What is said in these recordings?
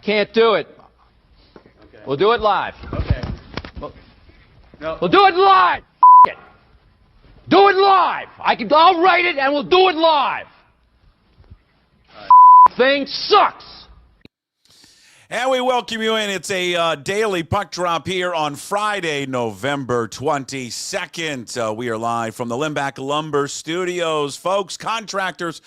can't do it. Okay. We'll do it live. Okay. No. We'll do it live. It. Do it live. I'll write it and we'll do it live. Thing sucks. And we welcome you in. It's a daily puck drop here on Friday, November 22nd. We are live from the Limbach Lumber Studios. Folks, contractors,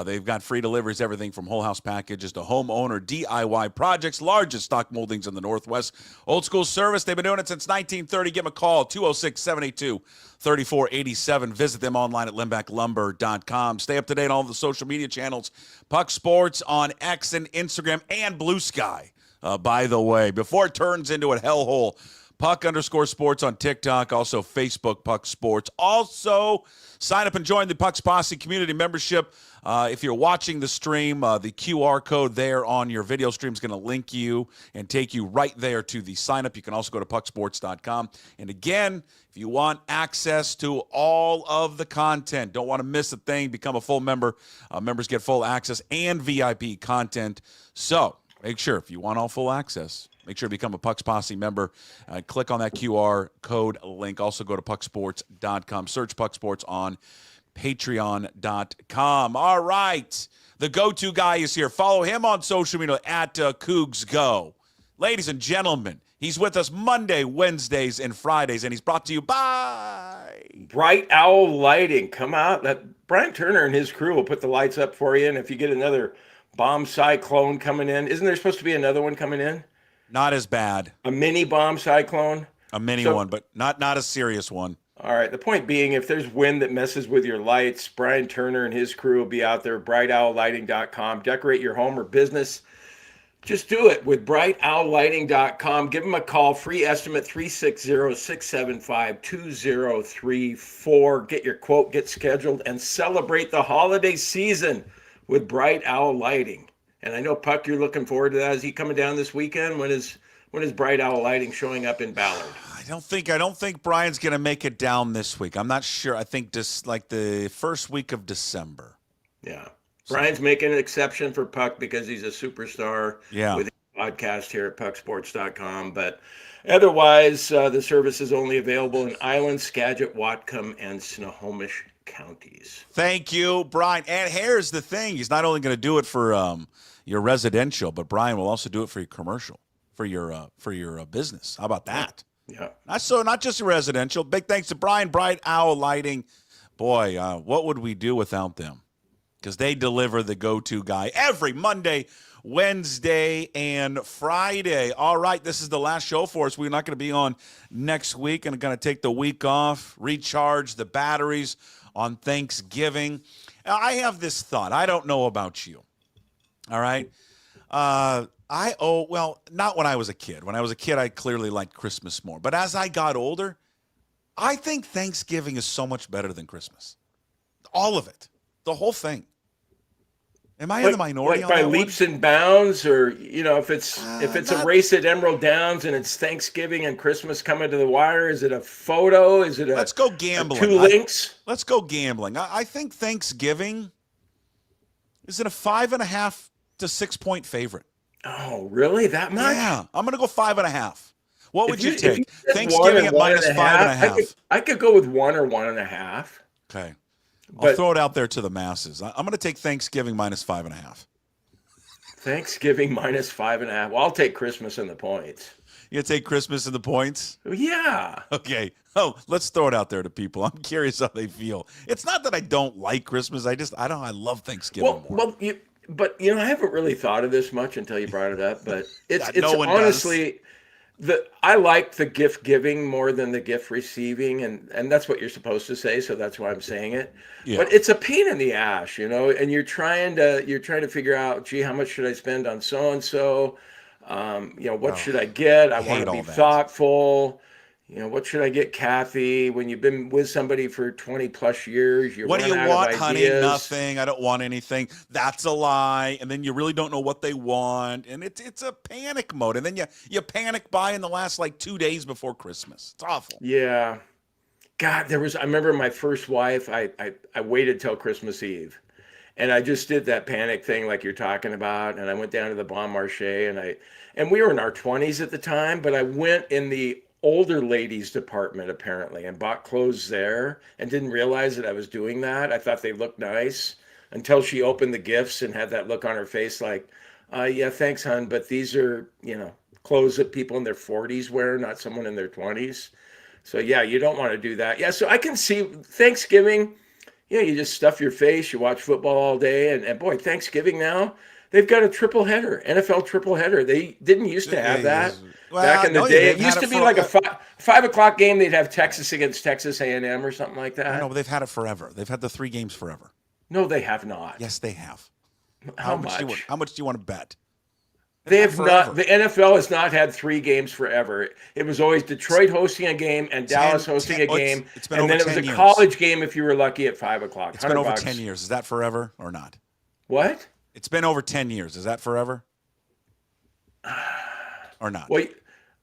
they've got free deliveries, everything from whole house packages to homeowner DIY projects, largest stock moldings in the Northwest. Old school service. They've been doing it since 1930. Give them a call, 206-782-3487. Visit them online at limbachlumber.com. Stay up to date on all the social media channels. Puck Sports on X and Instagram and Blue Sky. By the way, before it turns into a hellhole, Puck_sports on TikTok, also Facebook, Puck Sports. Also, sign up and join the Puck's Posse community membership. If you're watching the stream, the QR code there on your video stream is going to link you and take you right there to the sign up. You can also go to pucksports.com. And again, if you want access to all of the content, don't want to miss a thing, become a full member. Members get full access and VIP content. So make sure, if you want all full access, make sure to become a Puck's Posse member. Click on that QR code link. Also go to pucksports.com. Search Puck Sports on patreon.com. All right. The go-to guy is here. Follow him on social media at CougsGo. Ladies and gentlemen, he's with us Monday, Wednesdays, and Fridays, and he's brought to you by Bright Owl Lighting. Come out. That Brian Turner and his crew will put the lights up for you, and if you get another bomb cyclone coming in, isn't there supposed to be another one coming in? Not as bad. A mini bomb cyclone? A mini one, but not a serious one. All right. The point being, if there's wind that messes with your lights, Brian Turner and his crew will be out there, brightowllighting.com. Decorate your home or business. Just do it with brightowllighting.com. Give them a call. Free estimate, 360-675-2034. Get your quote, get scheduled, and celebrate the holiday season with Bright Owl Lighting. And I know, Puck, you're looking forward to that. Is he coming down this weekend? When is Bright Owl Lighting showing up in Ballard? I don't think Brian's going to make it down this week. I'm not sure. I think just like the first week of December. Yeah. Brian's making an exception for Puck because he's a superstar with a podcast here at pucksports.com. But otherwise, the service is only available in Island, Skagit, Whatcom, and Snohomish counties. Thank you, Brian. And here's the thing. He's not only going to do it for your residential, but Brian will also do it for your commercial, for your business. How about that? Yeah. Not just your residential. Big thanks to Brian, Bright Owl Lighting. Boy, what would we do without them? Because they deliver the go-to guy every Monday, Wednesday, and Friday. All right, this is the last show for us. We're not going to be on next week and going to take the week off, recharge the batteries on Thanksgiving. I have this thought. I don't know about you. All right? Not when I was a kid. When I was a kid, I clearly liked Christmas more. But as I got older, I think Thanksgiving is so much better than Christmas. All of it. The whole thing. Am I in the minority on by that leaps one? and bounds, or if it's a race at Emerald Downs and it's Thanksgiving and Christmas coming to the wire, is it a photo? Is it Let's go gambling. 2 links? Let's go gambling. I think Thanksgiving is in a 5.5 to 6 point favorite. Oh, really? That much? Yeah, I'm gonna go 5.5. What would you If take? you Thanksgiving at minus 5.5. I could go with 1 or 1.5. Okay. I'll throw it out there to the masses. I'm going to take Thanksgiving minus 5.5. Thanksgiving minus 5.5. Well, I'll take Christmas and the points. You take Christmas and the points? Yeah. Okay. Oh, let's throw it out there to people. I'm curious how they feel. It's not that I don't like Christmas. I love Thanksgiving more. But I haven't really thought of this much until you brought it up. But it's no one honestly, I like the gift giving more than the gift receiving, and that's what you're supposed to say. So that's why I'm saying it. Yeah. But it's a pain in the ass, and you're trying to figure out, gee, how much should I spend on so and so? What should I get? I want to be thoughtful. What should I get Kathy? When you've been with somebody for 20 plus years, what do you want, honey? Nothing. I don't want anything. That's a lie. And then you really don't know what they want. And it's a panic mode. And then you panic buy in the last 2 days before Christmas. It's awful. Yeah. God, I remember my first wife, I waited till Christmas Eve. And I just did that panic thing like you're talking about. And I went down to the Bon Marché and we were in our 20s at the time, but I went in the older ladies department apparently and bought clothes there and didn't realize that I was doing that. I thought they looked nice until she opened the gifts and had that look on her face like, yeah, thanks, hon, but these are, clothes that people in their 40s wear, not someone in their 20s. So yeah, you don't want to do that. Yeah, so I can see Thanksgiving, you just stuff your face, you watch football all day, and boy, Thanksgiving now, they've got a triple header, NFL triple header. They didn't used to have that back in the day. It used to be like a 5 o'clock game. They'd have Texas against Texas A&M or something like that. No, but they've had it forever. They've had the 3 games forever. No, they have not. Yes, they have. How much? How much do you want to bet? They have not. The NFL has not had 3 games forever. It was always Detroit hosting a game and Dallas hosting a game, and then it was a college game if you were lucky at 5 o'clock. It's been over 10 years. Is that forever or not? What? It's been over 10 years. Is that forever? Or not? Well,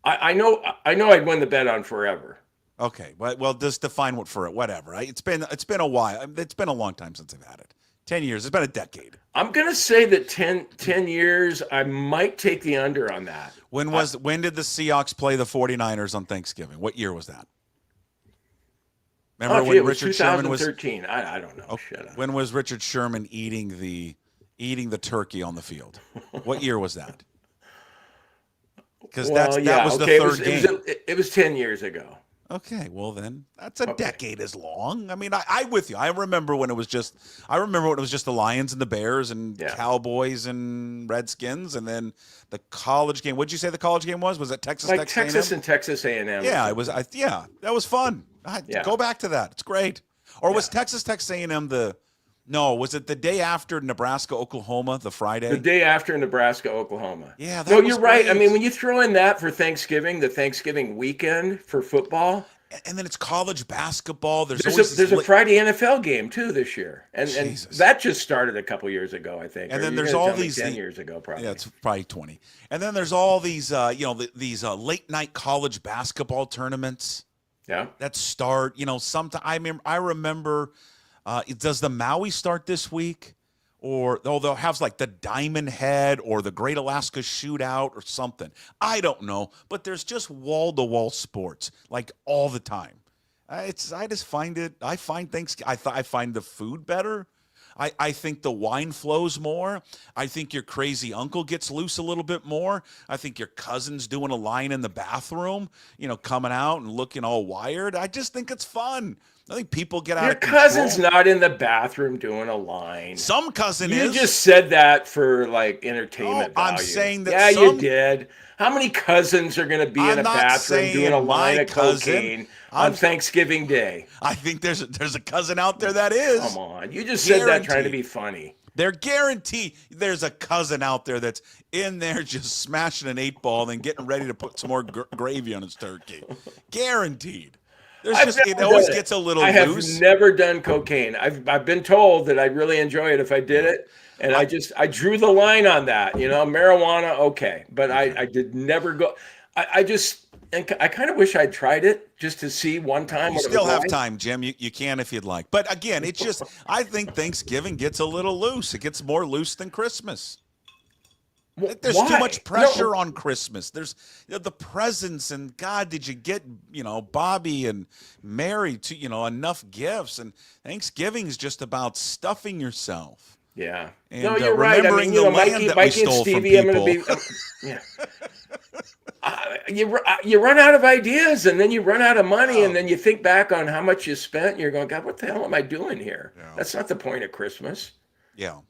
I know I'd win the bet on forever. Okay. Well, just define what for it. Whatever. It's been a while. It's been a long time since I've had it. 10 years. It's been a decade. I'm going to say that 10 years, I might take the under on that. When did the Seahawks play the 49ers on Thanksgiving? What year was that? Remember when Richard Sherman was 2013. I don't know. Shut up. When was Richard Sherman eating the turkey on the field? What year was that? Because that was the third game. It was 10 years ago. Okay, well then that's a decade as long. I mean, I with you. I remember when it was just the Lions and the Bears and Cowboys and Redskins, and then the college game. What'd you say the college game was? Was it Texas? Like Texas and Texas A&M. Yeah, it was. That was fun. Go back to that. It's great. Or was Texas A&M the? No, was it the day after Nebraska, Oklahoma, the Friday? The day after Nebraska, Oklahoma. Yeah, no, you're right. I mean, when you throw in that for Thanksgiving, the Thanksgiving weekend for football. And then it's college basketball. There's a Friday NFL game, too, this year. And that just started a couple years ago, I think. And then there's all these 10 years ago, probably. Yeah, it's probably 20. And then there's all these, these late-night college basketball tournaments. Yeah. That start, sometime. I remember... does the Maui start this week? Or they'll have like the Diamond Head or the Great Alaska Shootout or something. I don't know. But there's just wall-to-wall sports like all the time. I find the food better. I think the wine flows more. I think your crazy uncle gets loose a little bit more. I think your cousin's doing a line in the bathroom, coming out and looking all wired. I just think it's fun. I think people get out of control. Your cousin's not in the bathroom doing a line. Some cousin is. You just said that for like entertainment value. I'm saying that. Yeah, you did. How many cousins are going to be in a bathroom doing a line of cocaine on Thanksgiving Day? I think there's a cousin out there that is. Come on, you just said that trying to be funny. They're guaranteed there's a cousin out there that's in there just smashing an 8-ball and getting ready to put some more gravy on his turkey. Guaranteed. It always gets a little loose. I have never done cocaine. I've been told that I'd really enjoy it if I did it, and I drew the line on that. Marijuana, okay, but I did never go. I kind of wish I'd tried it just to see one time. You still have time, Jim. You can if you'd like. But again, it's just I think Thanksgiving gets a little loose. It gets more loose than Christmas. There's too much pressure on Christmas. There's the presents, and God, did you get Bobby and Mary to enough gifts? And Thanksgiving is just about stuffing yourself. Yeah. And, no, you're right. I mean, Mikey and Stevie, I'm going to be. You run out of ideas, and then you run out of money, and then you think back on how much you spent, and you're going, God, what the hell am I doing here? Yeah. That's not the point of Christmas. Yeah.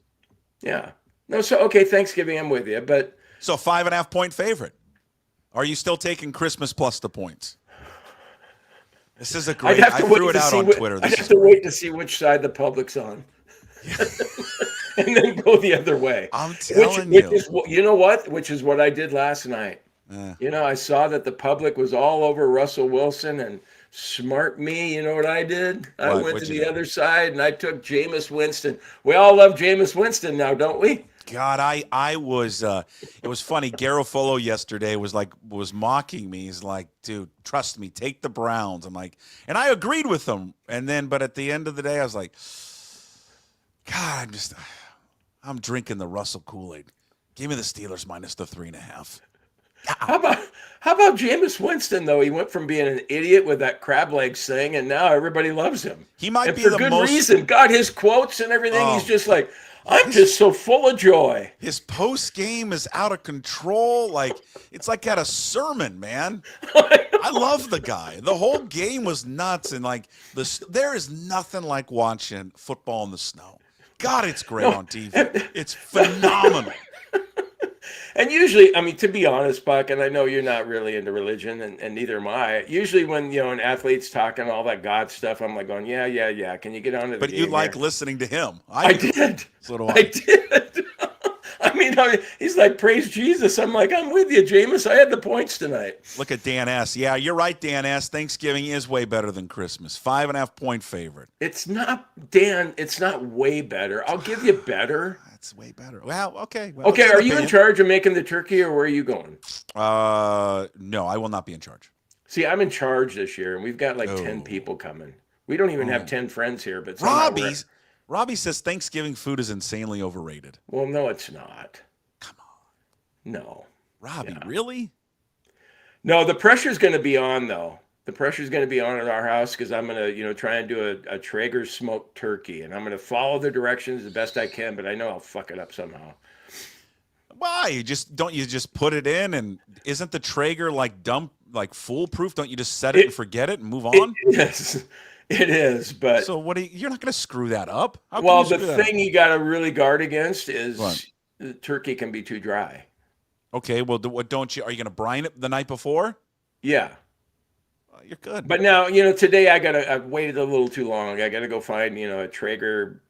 Yeah. No, so okay, Thanksgiving, I'm with you, but so 5.5 point favorite. Are you still taking Christmas plus the points? This is a great. I threw it out on Twitter. I have to wait to see which side the public's on, and then go the other way. I'm telling you. You know what? Which is what I did last night. I saw that the public was all over Russell Wilson, and smart me, you know what I did? I went to the other side, and I took Jameis Winston. We all love Jameis Winston now, don't we? God, I was. It was funny. Garofolo yesterday was mocking me. He's like, "Dude, trust me, take the Browns." I'm like, and I agreed with him. And then, but at the end of the day, I was like, God, I'm drinking the Russell Kool-Aid. Give me the Steelers minus the 3.5. How about Jameis Winston, though? He went from being an idiot with that crab legs thing, and now everybody loves him. He might and be for the good most reason. God, his quotes and everything, he's Oh. just like, I'm just so full of joy. His post game is out of control. Like it's like at a sermon, man. I love the guy. The whole game was nuts, and like there is nothing like watching football in the snow. God, it's great on TV. It's phenomenal. And usually, I mean, to be honest, Buck, and I know you're not really into religion, and neither am I. Usually when, an athlete's talking all that God stuff, I'm like going, yeah. Can you get on to the But game you like here? listening to him. I did. So do I did. He's like, praise Jesus. I'm like, I'm with you, Jameis. I had the points tonight. Look at Dan S. Yeah, you're right, Dan S. Thanksgiving is way better than Christmas. 5.5-point favorite. It's not, Dan, it's not way better. I'll give you better. That's way better. Well, okay. Well, Okay, that's an are you in opinion. charge of making the turkey, or where are you going? No, I will not be in charge. See, I'm in charge this year, and we've got like 10 Oh. people coming. We don't even have 10 friends here, but somehow Robbie says Thanksgiving food is insanely overrated. Well, no, it's not. Come on. No. Robbie, Yeah. really? No, the pressure's going to be on, though. The pressure's going to be on at our house because I'm going to, try and do a Traeger smoked turkey, and I'm going to follow the directions the best I can, but I know I'll fuck it up somehow. Why? Don't you just put it in, and isn't the Traeger like foolproof? Don't you just set it and forget it and move on? Yes, it is, but So you're not going to screw that up? How can well, you the screw that up? thing you got to really guard against is What? the turkey can be too dry. Okay, well, don't you? Are you going to brine it the night before? Yeah. You're good. But now, today I've waited a little too long. I got to go find, a Traeger,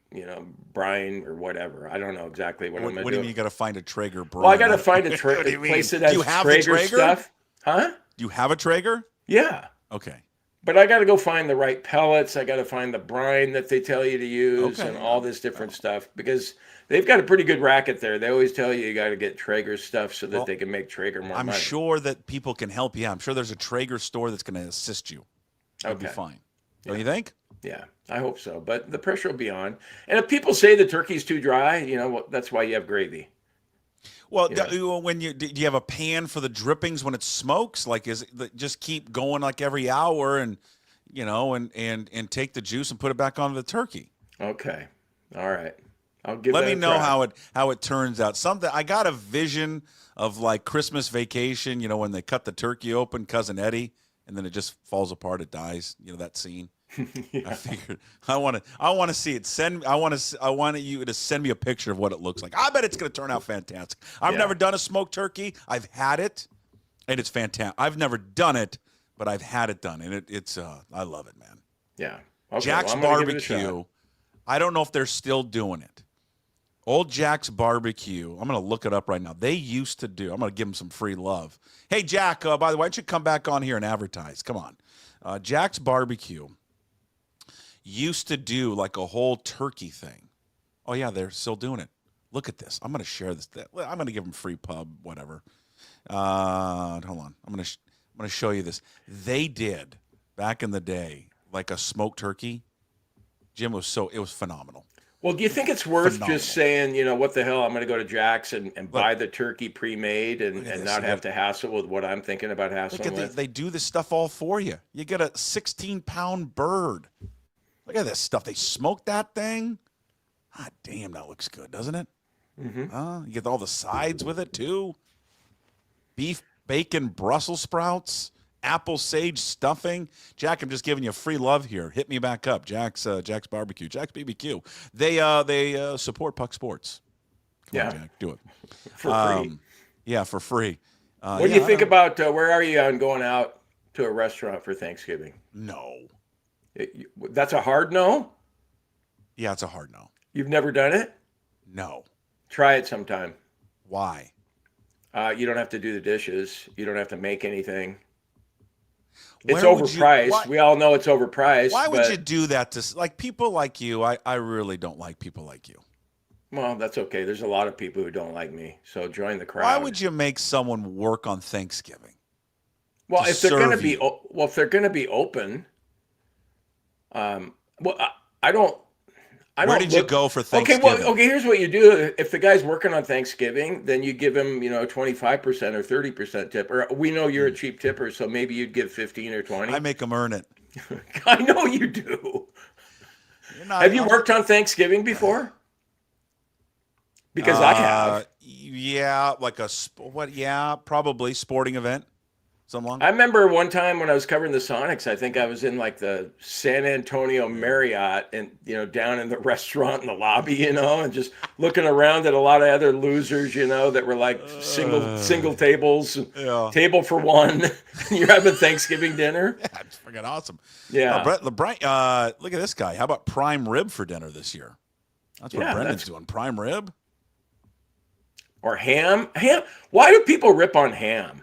brine or whatever. I don't know exactly what I'm going to do. What do you mean you got to find a Traeger brine? Well, I got to find a What do you mean? place that Do has you have a Traeger Traeger? stuff. Huh? Do you have a Traeger? Yeah. Okay. But I got to go find the right pellets. I got to find the brine that they tell you to use Okay. and all this different stuff because they've got a pretty good racket there. They always tell you got to get Traeger stuff so that they can make Traeger more I'm money. sure that people can help you. I'm sure there's a Traeger store that's going to assist you. It'll be Okay. fine. Don't you think? Yeah, I hope so. But the pressure will be on. And if people say the turkey's too dry, that's why you have gravy. Well, Yeah. do you have a pan for the drippings when it smokes? Like, is it just keep going like every hour and take the juice and put it back onto the turkey? Okay. All right. I'll give Let that me a know try. how it turns out. I got a vision of like Christmas Vacation, when they cut the turkey open, Cousin Eddie, and then it just falls apart, it dies. That scene. Yeah. I figured I want to see it. I want you to send me a picture of what it looks like. I bet it's going to turn out fantastic. I've Yeah. never done a smoked turkey. I've had it, and it's fantastic. I've never done it, but I've had it done, and it's I love it, man. Yeah. Okay, Jack's well, I'm gonna give it a Barbecue. shot. I don't know if they're still doing it. Old Jack's Barbecue. I'm going to look it up right now. They used to do. I'm going to give them some free love. Hey, Jack, by the way, why don't you come back on here and advertise? Come on. Jack's Barbecue used to do like a whole turkey thing. Oh, yeah, they're still doing it. Look at this. I'm going to share this. I'm going to give them free pub, whatever. Hold on. I'm going to show you this. They did, back in the day, like a smoked turkey. Jim, it was phenomenal. Well, do you think it's worth Phenomenal. just saying, what the hell, I'm going to go to Jack's and buy the turkey pre-made and this. not have to hassle with what I'm thinking about hassling with? They do this stuff all for you. You get a 16-pound bird. Look at this stuff. They smoke that thing. Ah, damn, that looks good, doesn't it? Mm-hmm. You get all the sides with it, too. Beef, bacon, Brussels sprouts, apple sage stuffing. Jack, I'm just giving you free love here. Hit me back up. Jack's Barbecue. Jack's BBQ. They support Puck Sports. Come on, Jack, do it. For free. Yeah, for free. What do you think about, where are you on going out to a restaurant for Thanksgiving? No. That's a hard no? Yeah, it's a hard no. You've never done it? No. Try it sometime. Why? You don't have to do the dishes. You don't have to make anything. It's Where would you- overpriced. why- We all know it's overpriced. Why would but, you do that to like people like you? I really don't like people like you. Well, that's okay. There's a lot of people who don't like me. So join the crowd. Why would you make someone work on Thanksgiving? Well, to if they're going to serve be you? if they're going to be open, I Where did you go for Thanksgiving? Okay, here's what you do. If the guy's working on Thanksgiving, then you give him, 25% or 30% tip. Or we know you're a cheap tipper, so maybe you'd give 15 or 20. I make them earn it. I know you do. Have you worked on Thanksgiving before? Because I have. Yeah, like probably sporting event. I remember one time when I was covering the Sonics, I think I was in like the San Antonio Marriott and, down in the restaurant in the lobby, and just looking around at a lot of other losers, that were like single tables, table for one. You're having Thanksgiving dinner. Yeah, it's freaking awesome. Yeah. Look at this guy. How about prime rib for dinner this year? That's what Brendan's doing. Prime rib? Or ham. Why do people rip on ham?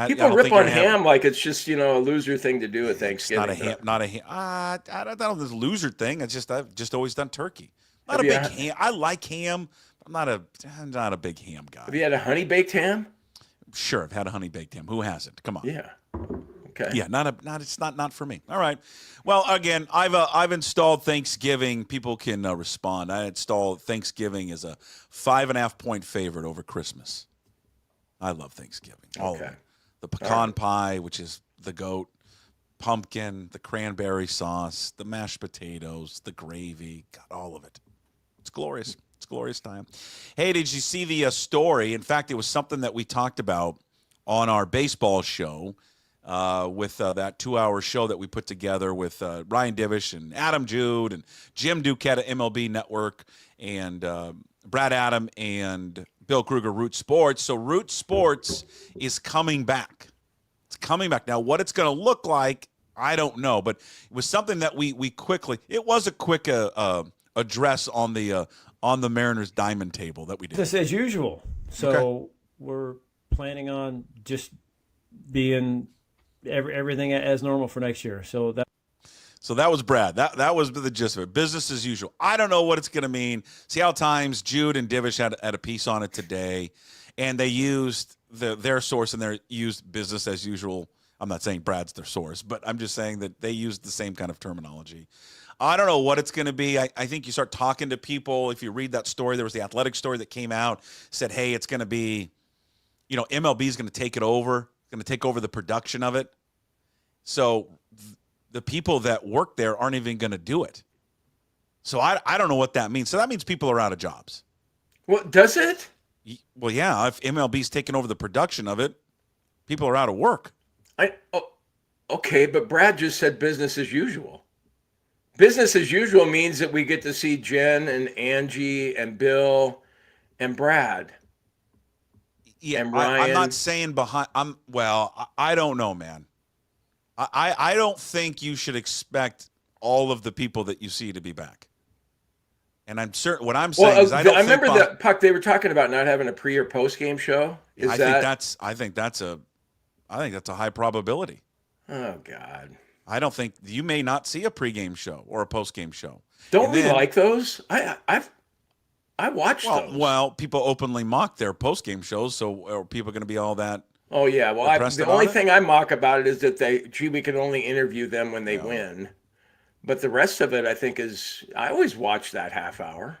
People rip on ham like it's just, a loser thing to do at Thanksgiving. Not a ham. I don't know if it's a loser thing. It's just I've just always done turkey. Not a big ham. I like ham. I'm not a big ham guy. Have you had a honey baked ham? Sure, I've had a honey baked ham. Who hasn't? Come on. Yeah. Okay. Yeah, it's not for me. All right. Well, again, I've installed Thanksgiving. People can respond. I installed Thanksgiving as a 5.5-point favorite over Christmas. I love Thanksgiving. All of it. The pecan pie, which is the goat, pumpkin, the cranberry sauce, the mashed potatoes, the gravy, got all of it. It's glorious. It's a glorious time. Hey, did you see the story? In fact, it was something that we talked about on our baseball show with that 2-hour show that we put together with Ryan Divish and Adam Jude and Jim Duquette at MLB Network and Brad Adam and Bill Kruger, Root Sports. So Root Sports is coming back. It's coming back. Now, what it's going to look like, I don't know. But it was something that we quickly, it was a quick address on the Mariners diamond table that we did. This as usual. So we're planning on just being everything as normal for next year. So that was Brad. That was the gist of it. Business as usual. I don't know what it's going to mean. Seattle Times, Jude and Divish had a piece on it today, and they used their source, and they used business as usual. I'm not saying Brad's their source, but I'm just saying that they used the same kind of terminology. I don't know what it's going to be. I think you start talking to people. If you read that story, there was the Athletic story that came out, said, hey, it's going to be, MLB is going to take it over, going to take over the production of it. So the people that work there aren't even going to do it. So I don't know what that means. So that means people are out of jobs. Well, does it? Well, yeah. If MLB's taking over the production of it, people are out of work. Okay, but Brad just said business as usual. Business as usual means that we get to see Jen and Angie and Bill and Brad. Yeah, and Ryan. I'm not saying I don't know, man. I don't think you should expect all of the people that you see to be back. And I'm certain what I'm saying is I remember that Puck, they were talking about not having a pre or post game show. I think that's a high probability. Oh God. I don't think you may not see a pregame show or a postgame show. Don't we like those? I watched those. Well, people openly mock their postgame shows, so are people going to be all that? Oh yeah, well, the only thing I mock about it is that we can only interview them when they win. But the rest of it, I think, I always watch that half hour.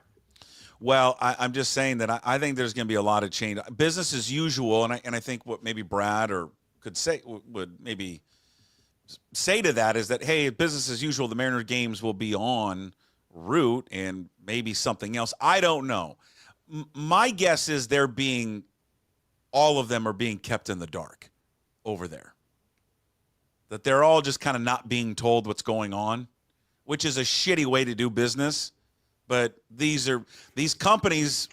Well, I'm just saying that I think there's going to be a lot of change. Business as usual, and I think what maybe Brad would maybe say to that is that, hey, business as usual, the Mariner games will be on Root and maybe something else. I don't know. My guess is all of them are being kept in the dark over there. That they're all just kind of not being told what's going on, which is a shitty way to do business. But these companies,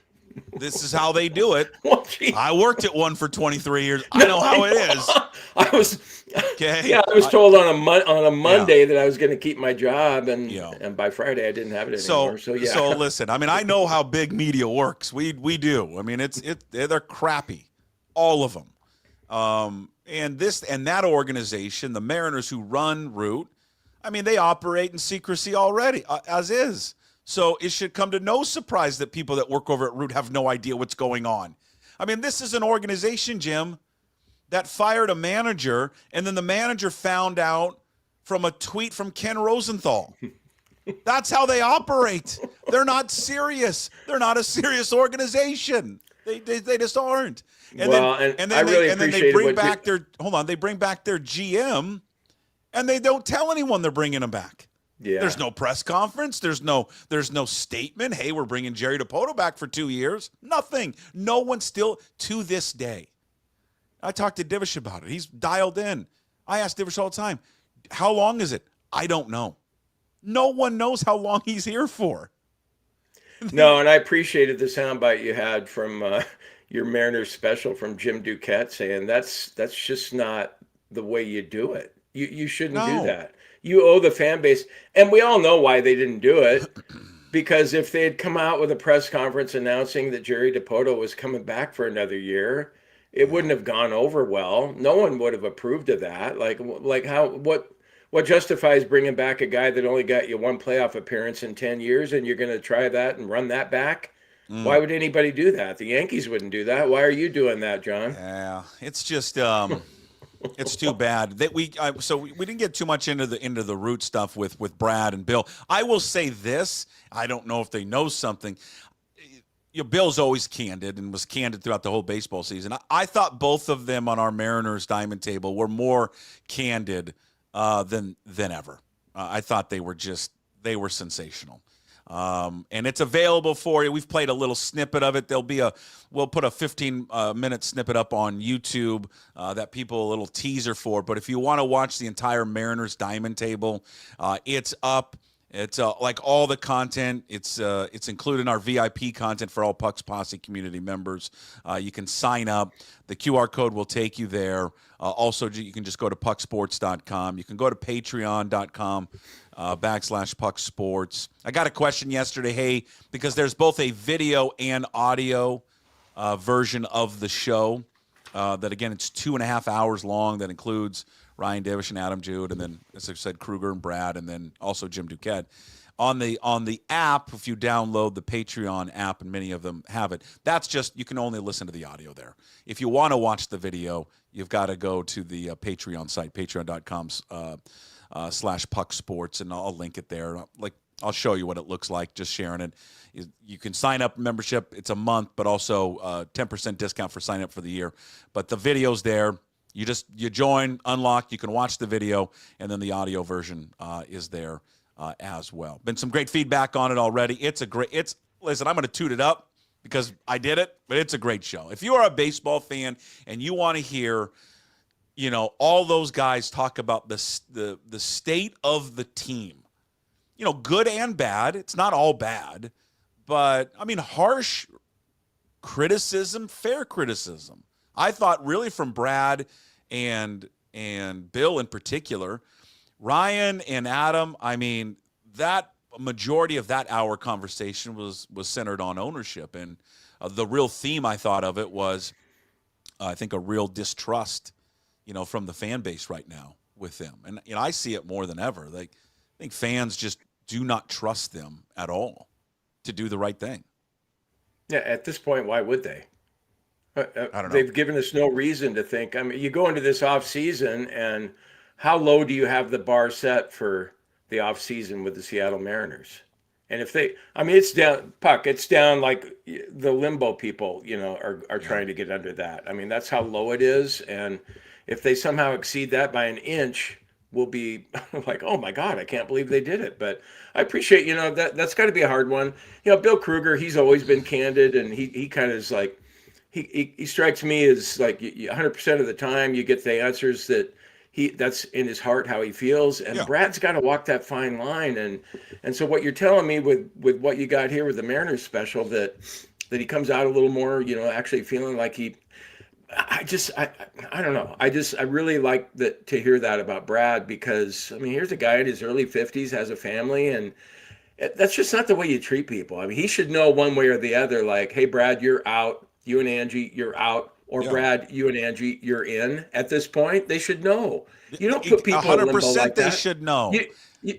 this is how they do it. Well, I worked at one for 23 years. I know how it is. I was told on a Monday that I was going to keep my job, and by Friday I didn't have it anymore. So listen, I mean, I know how big media works. We do. I mean, they're crappy, all of them. And that organization, the Mariners who run Root, I mean, they operate in secrecy already, as is. So it should come to no surprise that people that work over at Root have no idea what's going on. I mean, this is an organization, Jim, that fired a manager, and then the manager found out from a tweet from Ken Rosenthal. That's how they operate. They're not serious. They're not a serious organization. They just aren't. And then they bring back their GM, and they don't tell anyone they're bringing him back. Yeah. There's no press conference. There's no statement. Hey, we're bringing Jerry DiPoto back for 2 years. Nothing. No one still to this day. I talked to Divish about it. He's dialed in. I ask Divish all the time, how long is it? I don't know. No one knows how long he's here for. No, and I appreciated the soundbite you had from your Mariners special from Jim Duquette saying that's just not the way you do it. You shouldn't do that. You owe the fan base, and we all know why they didn't do it, because if they had come out with a press conference announcing that Jerry DiPoto was coming back for another year, it wouldn't have gone over well. No one would have approved of that. What justifies bringing back a guy that only got you one playoff appearance in 10 years, and you're going to try that and run that back? Why would anybody do that? The Yankees wouldn't do that. Why are you doing that, John? Yeah, it's just it's too bad that we didn't get too much into the root stuff with Brad and Bill. I will say this: I don't know if they know something. Bill's always candid and was candid throughout the whole baseball season. I thought both of them on our Mariners diamond table were more candid than ever. I thought they were sensational. And it's available for you. We've played a little snippet of it. We'll put a 15-minute snippet up on YouTube that people, a little teaser for. But if you want to watch the entire Mariners Diamond Table, it's up. It's like all the content. It's included in our VIP content for all Pucks Posse community members. You can sign up. The QR code will take you there. Also, you can just go to pucksports.com. You can go to patreon.com. /PuckSports. I got a question yesterday, hey, because there's both a video and audio version of the show that, again, it's 2.5 hours long. That includes Ryan Divish and Adam Jude, and then, as I said, Kruger and Brad, and then also Jim Duquette. On the app, if you download the Patreon app, and many of them have it, that's just, you can only listen to the audio there. If you want to watch the video, you've got to go to the Patreon site, patreon.com /PuckSports, and I'll link it there. I'll show you what it looks like, just sharing it. You can sign up membership. It's a month, but also 10% discount for sign up for the year. But the video's there. You join, unlock, you can watch the video, and then the audio version is there as well. Been some great feedback on it already. Listen, I'm going to toot it up because I did it, but it's a great show. If you are a baseball fan and you want to hear all those guys talk about the state of the team, good and bad. It's not all bad, but I mean, harsh criticism, fair criticism. I thought really from Brad and Bill in particular, Ryan and Adam. I mean, that majority of that hour conversation was centered on ownership, and the real theme I thought of it was, I think, a real distrust from the fan base right now with them. And I see it more than ever. I think fans just do not trust them at all to do the right thing. Yeah, at this point, why would they? I don't know. They've given us no reason to think. I mean, you go into this off season, and how low do you have the bar set for the off season with the Seattle Mariners? And if it's down, Puck, it's down like the limbo people, are trying to get under that. I mean, that's how low it is. And if they somehow exceed that by an inch, we'll be like, oh my God, I can't believe they did it. But I appreciate, that's got to be a hard one. Bill Kruger, he's always been candid, and he kind of is like, he strikes me as like 100% of the time you get the answers that's in his heart how he feels. And Brad's got to walk that fine line. And so what you're telling me with what you got here with the Mariners special, that he comes out a little more, actually feeling like I don't know. I really like that, to hear that about Brad, because I mean, here's a guy in his early 50s, has a family, and that's just not the way you treat people. I mean, he should know one way or the other, like, hey, Brad, you're out. You and Angie, you're out. Or Brad, you and Angie, you're in. At this point, they should know. You don't put people 100% in limbo like that. They should know.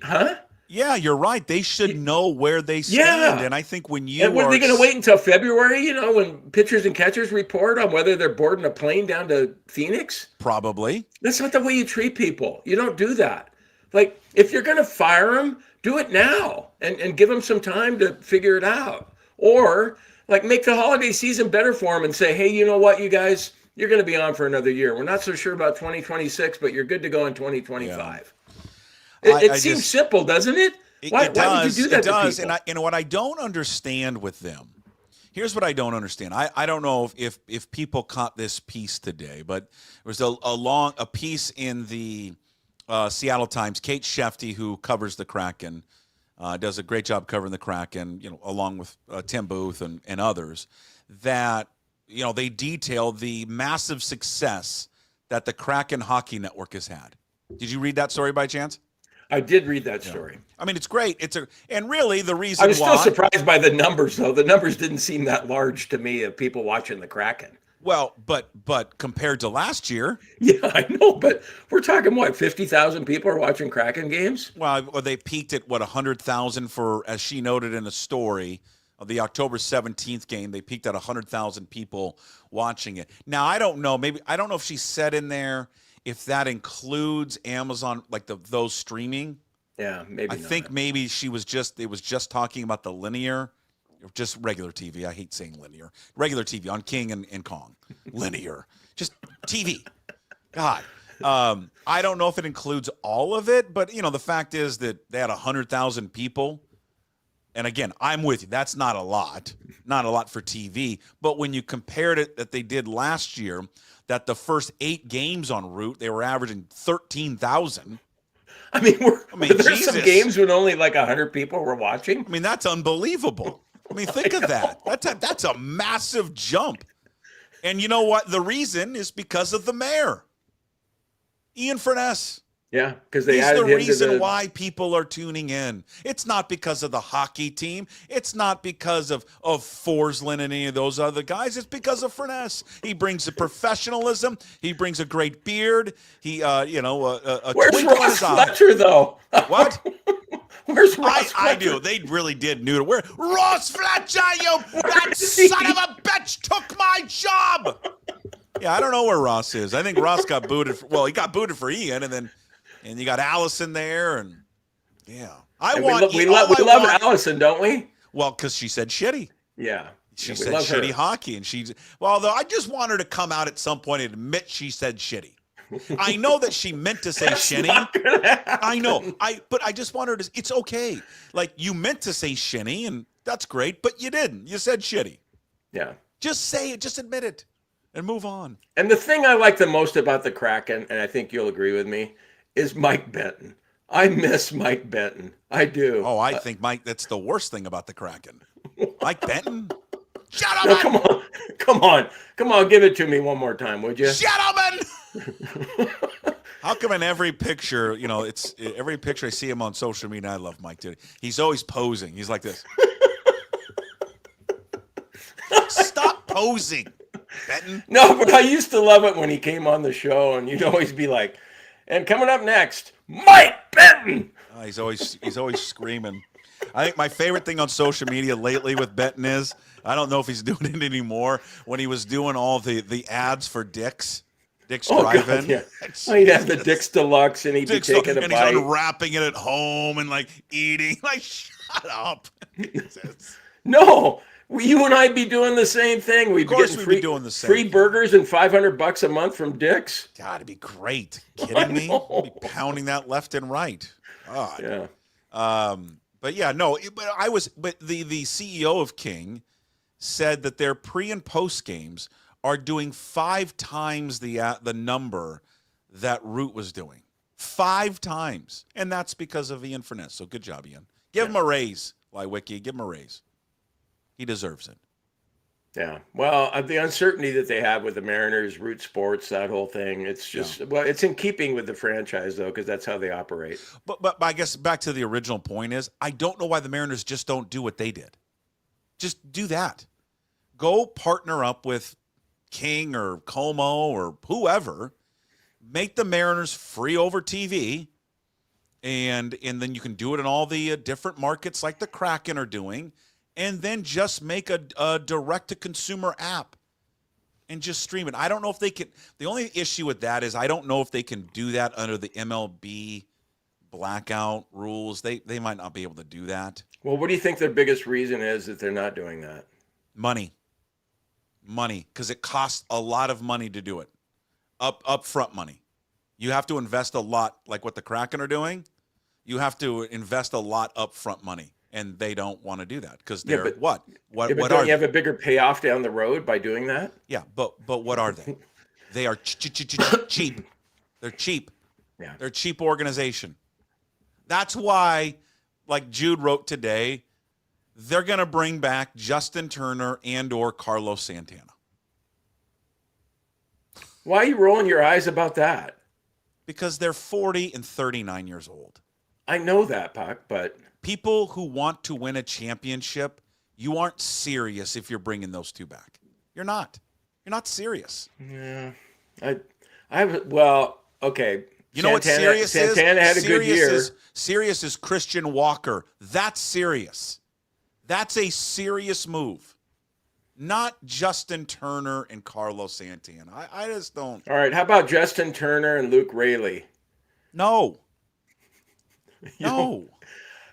Huh? Yeah, you're right. They should know where they stand. Yeah. And I think when you are they going to wait until February, when pitchers and catchers report on whether they're boarding a plane down to Phoenix? Probably. That's not the way you treat people. You don't do that. Like, if you're going to fire them, do it now and give them some time to figure it out. Or like make the holiday season better for them and say, hey, you know what, you guys, you're going to be on for another year. We're not so sure about 2026, but you're good to go in 2025. Yeah. It seems simple, doesn't it? Why would you do that? It does. To people? And what I don't understand with them, here's what I don't understand. I don't know if people caught this piece today, but there was a piece in the Seattle Times. Kate Shefty, who covers the Kraken, does a great job covering the Kraken, along with Tim Booth and others, that, they detail the massive success that the Kraken Hockey Network has had. Did you read that story by chance? I did read that story. I mean, it's great. And really the reason I was still surprised by the numbers, though. The numbers didn't seem that large to me of people watching the Kraken. Well, but compared to last year. Yeah, I know, but we're talking, 50,000 people are watching Kraken games? Well, they peaked at, 100,000 for, as she noted in a story, of the October 17th game. They peaked at 100,000 people watching it. Now, I don't know. I don't know if she said in there if that includes Amazon, like those streaming. Yeah, maybe I think maybe it was just talking about the linear, just regular TV. I hate saying linear. Regular TV on King and Kong. Linear. Just TV. God. I don't know if it includes all of it, but, the fact is that they had 100,000 people. And again, I'm with you. That's not a lot. Not a lot for TV. But when you compared it that they did last year, that the first 8 games en route, they were averaging 13,000. I mean, there's Jesus. Some games when only 100 people were watching. I mean, that's unbelievable. I mean, think of that. That's a massive jump. And you know what? The reason is because of the mayor, Ian Furness. Yeah, because he's the reason why people are tuning in. It's not because of the hockey team. It's not because of Forsland and any of those other guys. It's because of Furness. He brings the professionalism. He brings a great beard. He, Where's twinkle in Ross his eye. Fletcher, though? What? Where's Ross Fletcher? I do. They really did neuter. Where Ross Fletcher, that son of a bitch took my job. Yeah, I don't know where Ross is. I think Ross got booted. He got booted for Ian, and you got Allison there, and yeah. We love Allison, don't we? Well, because she said shitty. Yeah. She said shitty hockey, and although I just want her to come out at some point and admit she said shitty. I know that she meant to say shinny. I know. But I just want her to. It's okay. Like, you meant to say shinny, and that's great, but you didn't. You said shitty. Yeah. Just say it. Just admit it, and move on. And the thing I like the most about the Kraken, and I think you'll agree with me, is Mike Benton. I miss Mike Benton. I do. Oh, I think that's the worst thing about the Kraken. Mike Benton? Gentlemen! No, come on, give it to me one more time, would you? Gentlemen! How come in every picture, it's every picture I see him on social media, I love Mike, dude. He's always posing. He's like this. Stop posing, Benton. No, but I used to love it when he came on the show, and you'd always be like, and coming up next, Mike Benton. He's always screaming. I think my favorite thing on social media lately with Benton is, I don't know if he's doing it anymore, when he was doing all the ads for Dick's Drive-In. Yeah. He'd have the Dick's Deluxe, and he'd be taking a bite. And he's unwrapping it at home and eating. Shut up. No. You and I'd be doing the same thing. We'd be doing the same free burgers and $500 a month from Dick's. God, it'd be great. Kidding me? I'd be pounding that left and right. God. Yeah. But yeah, no. But the CEO of King said that their pre and post games are doing 5 times the number that Root was doing. 5 times, and that's because of Ian Furness. So good job, Ian. Give him a raise, Lywicki. Give him a raise. He deserves it. Yeah. Well, the uncertainty that they have with the Mariners, Root Sports, that whole thing, it's just, it's in keeping with the franchise, though, because that's how they operate. But I guess back to the original point is, I don't know why the Mariners just don't do what they did. Just do that. Go partner up with King or Como or whoever. Make the Mariners free over TV, and then you can do it in all the different markets like the Kraken are doing. And then just make a direct-to-consumer app and just stream it. I don't know if they can. The only issue with that is I don't know if they can do that under the MLB blackout rules. They might not be able to do that. Well, what do you think their biggest reason is that they're not doing that? Money, because it costs a lot of money to do it. Upfront money. You have to invest a lot, like what the Kraken are doing. You have to invest a lot upfront money, and they don't want to do that because they're what? But what don't are you have a bigger payoff down the road by doing that? Yeah, but what are they? They are cheap. They're cheap. Yeah. They're a cheap organization. That's why, like Jude wrote today, they're going to bring back Justin Turner and or Carlos Santana. Why are you rolling your eyes about that? Because they're 40 and 39 years old. I know that, Puck, but people who want to win a championship, you aren't serious if you're bringing those two back. You're not. You're not serious. Yeah. Well, okay. You know what serious is? Santana had a good year. Serious is Christian Walker. That's serious. That's a serious move. Not Justin Turner and Carlos Santana. I just don't. All right. How about Justin Turner and Luke Raleigh? No. No.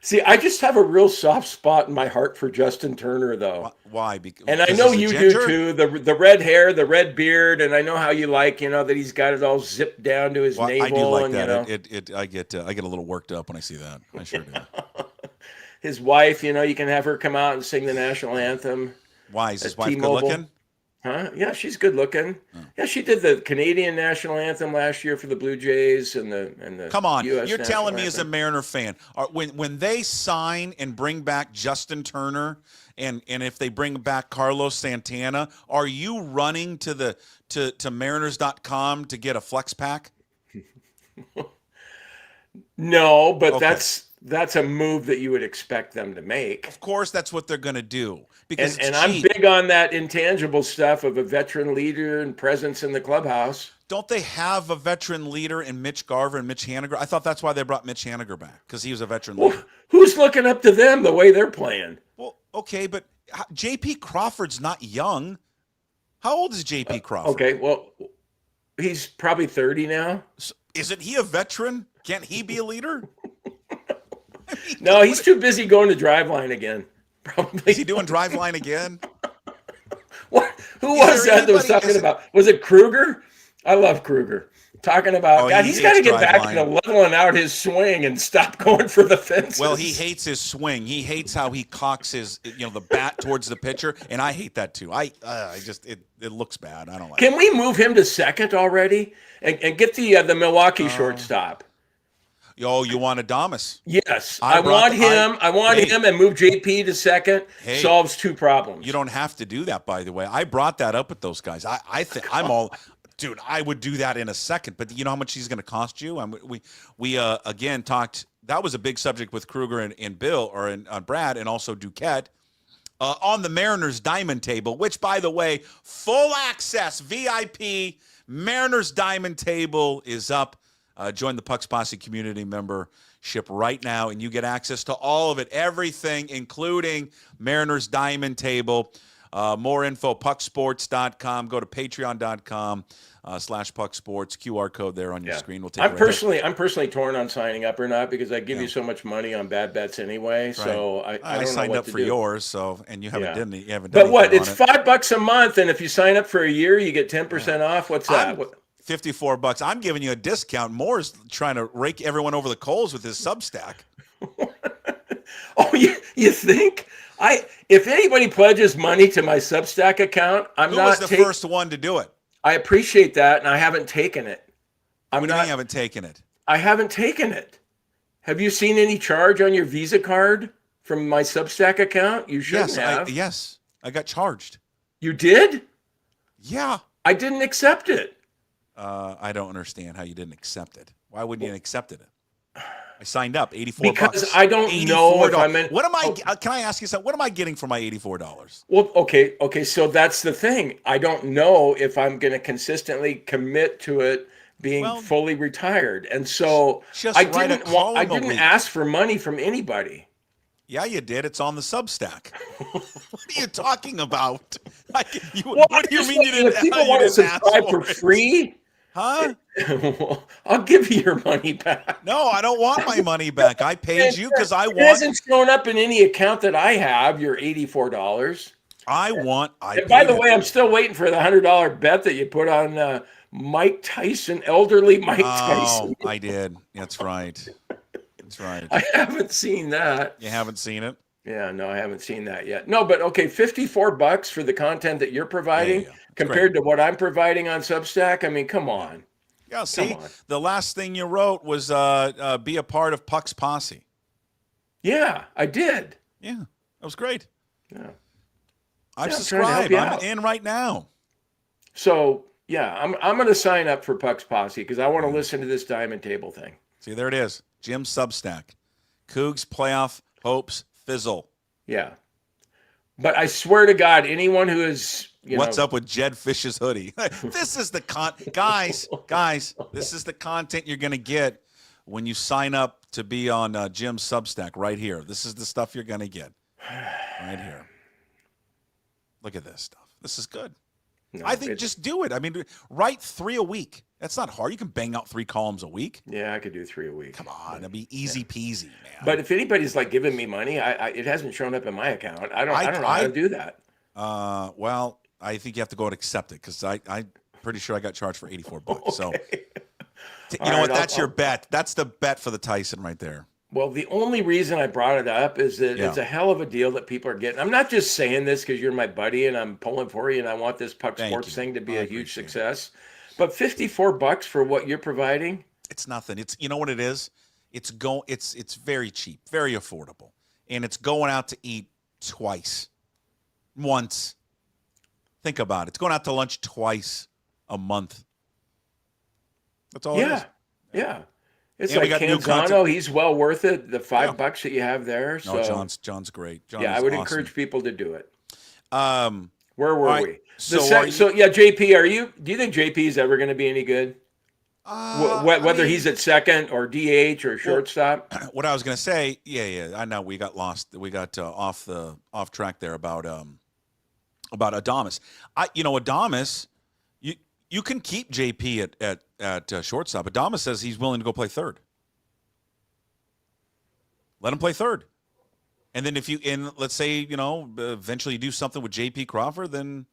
See, I just have a real soft spot in my heart for Justin Turner, though. Why? And I know you do too. The red hair, the red beard, and I know how you like, that he's got it all zipped down to his navel. I do like and, that. I get a little worked up when I see that. I sure do. His wife, you can have her come out and sing the national anthem. Why? Is his wife good looking? Huh? Yeah, she's good looking. Oh. Yeah, she did the Canadian national anthem last year for the Blue Jays and the Come on, US you're telling me anthem. as a Mariner fan, when they sign and bring back Justin Turner and if they bring back Carlos Santana, are you running to Mariners.com to get a flex pack? No, but okay. That's a move that you would expect them to make. Of course, that's what they're going to do. Because and I'm big on that intangible stuff of a veteran leader and presence in the clubhouse. Don't they have a veteran leader in Mitch Garver and Mitch Haniger? I thought that's why they brought Mitch Haniger back, because he was a veteran leader. Who's looking up to them the way they're playing? Well, okay, but J.P. Crawford's not young. How old is J.P. Crawford? Okay, well, he's probably 30 now. So, isn't he a veteran? Can't he be a leader? No, he's too busy going to Driveline again. Probably. Is he doing Driveline again? What? Who was that was talking about? Was it Kruger? I love Kruger. Talking about, God, he's got to get back to leveling out his swing and stop going for the fences. Well, he hates his swing. He hates how he cocks his, the bat towards the pitcher, and I hate that too. I just it looks bad. I don't like it. Can we move him to second already and get the Milwaukee shortstop? Oh, you want Adames? Yes, I want him and move JP to second. Solves two problems. You don't have to do that, by the way. I brought that up with those guys. I think I'm all, dude. I would do that in a second. But you know how much he's going to cost you? We again talked. That was a big subject with Kruger and Bill or Brad and also Duquette on the Mariners Diamond Table. Which, by the way, full access VIP Mariners Diamond Table is up. Join the Pucks Posse community membership right now, and you get access to all of it, everything, including Mariners Diamond Table. More info, pucksports.com. Go to patreon.com /pucksports. QR code there on your screen. We'll take I'm personally torn on signing up or not because I give you so much money on bad bets anyway. Right. So I don't signed know what up to for do. yours, so and you haven't done it. You haven't but done what? It's it. $5 a month, and if you sign up for a year, you get 10% off. What's that? $54. I'm giving you a discount. Moore's trying to rake everyone over the coals with his Substack. Oh, you think? If anybody pledges money to my Substack account, I'm not. Who was the first one to do it? I appreciate that, and I haven't taken it. What do you mean you haven't taken it? I haven't taken it. Have you seen any charge on your Visa card from my Substack account? You shouldn't have. Yes, I got charged. You did? Yeah. I didn't accept it. I don't understand how you didn't accept it. Why wouldn't you have accepted it? I signed up, $84. Because I don't know if I'm in. What am I? Can I ask you something? What am I getting for my $84? Well, okay. So that's the thing. I don't know if I'm going to consistently commit to it being fully retired, and so I didn't ask for money from anybody. Yeah, you did. It's on the Substack. What are you talking about? What do you mean you didn't? If people want to subscribe for free, Huh? Well, I'll give you your money back. No, I don't want my money back. I paid you because I It want. hasn't shown up in any account that I have. Your $84. I And by paid the it. way, I'm still waiting for the $100 bet that you put on Mike Tyson, elderly Mike Tyson. Oh, I did. That's right. That's right. I haven't seen that. You haven't seen it? Yeah, no, I haven't seen that yet. No, but okay, $54 for the content that you're providing compared to what I'm providing on Substack. I mean, come on. Yeah, see, on. the last thing you wrote was be a part of Puck's posse. Yeah, I did. Yeah, that was great. Yeah. I've I'm subscribed. trying to I'm help you out. in right now. So, yeah, I'm going to sign up for Puck's posse because I want to listen to this diamond table thing. See, there it is. Jim's Substack. Cougs playoff hopes fizzle. Yeah. But I swear to God, anyone who is, What's up with Jed Fish's hoodie? This is the guys, this is the content you're going to get when you sign up to be on Jim's Substack right here. This is the stuff you're going to get right here. Look at this stuff. This is good. No, I think just do it. I mean, write 3 a week. That's not hard. You can bang out 3 columns a week. Yeah, I could do 3 a week. Come on, it'd be easy peasy, man. But if anybody's like giving me money, it hasn't shown up in my account. I don't know how to do that. Well, I think you have to go and accept it because I'm pretty sure I got charged for $84. Okay. So, you know what? That's your bet. That's the bet for the Tyson right there. Well, the only reason I brought it up is that it's a hell of a deal that people are getting. I'm not just saying this because you're my buddy and I'm pulling for you and I want this Puck Sports thing to be a huge success. But $54 for what you're providing? It's nothing. It's, you know what it is? It's very cheap, very affordable. And it's going out to eat once. Think about it. It's going out to lunch twice a month. That's all it is. Yeah. It's and like Canzano. He's well worth it. The $5 that you have there. So John's great. I would encourage people to do it. Where were right. we? So JP, do you think JP is ever going to be any good? Whether he's at second or DH or shortstop? What I was going to say, I know we got lost. We got off track there about Adames. Adames, you can keep JP at shortstop. Adames says he's willing to go play third. Let him play third. And then let's say, eventually you do something with JP Crawford, then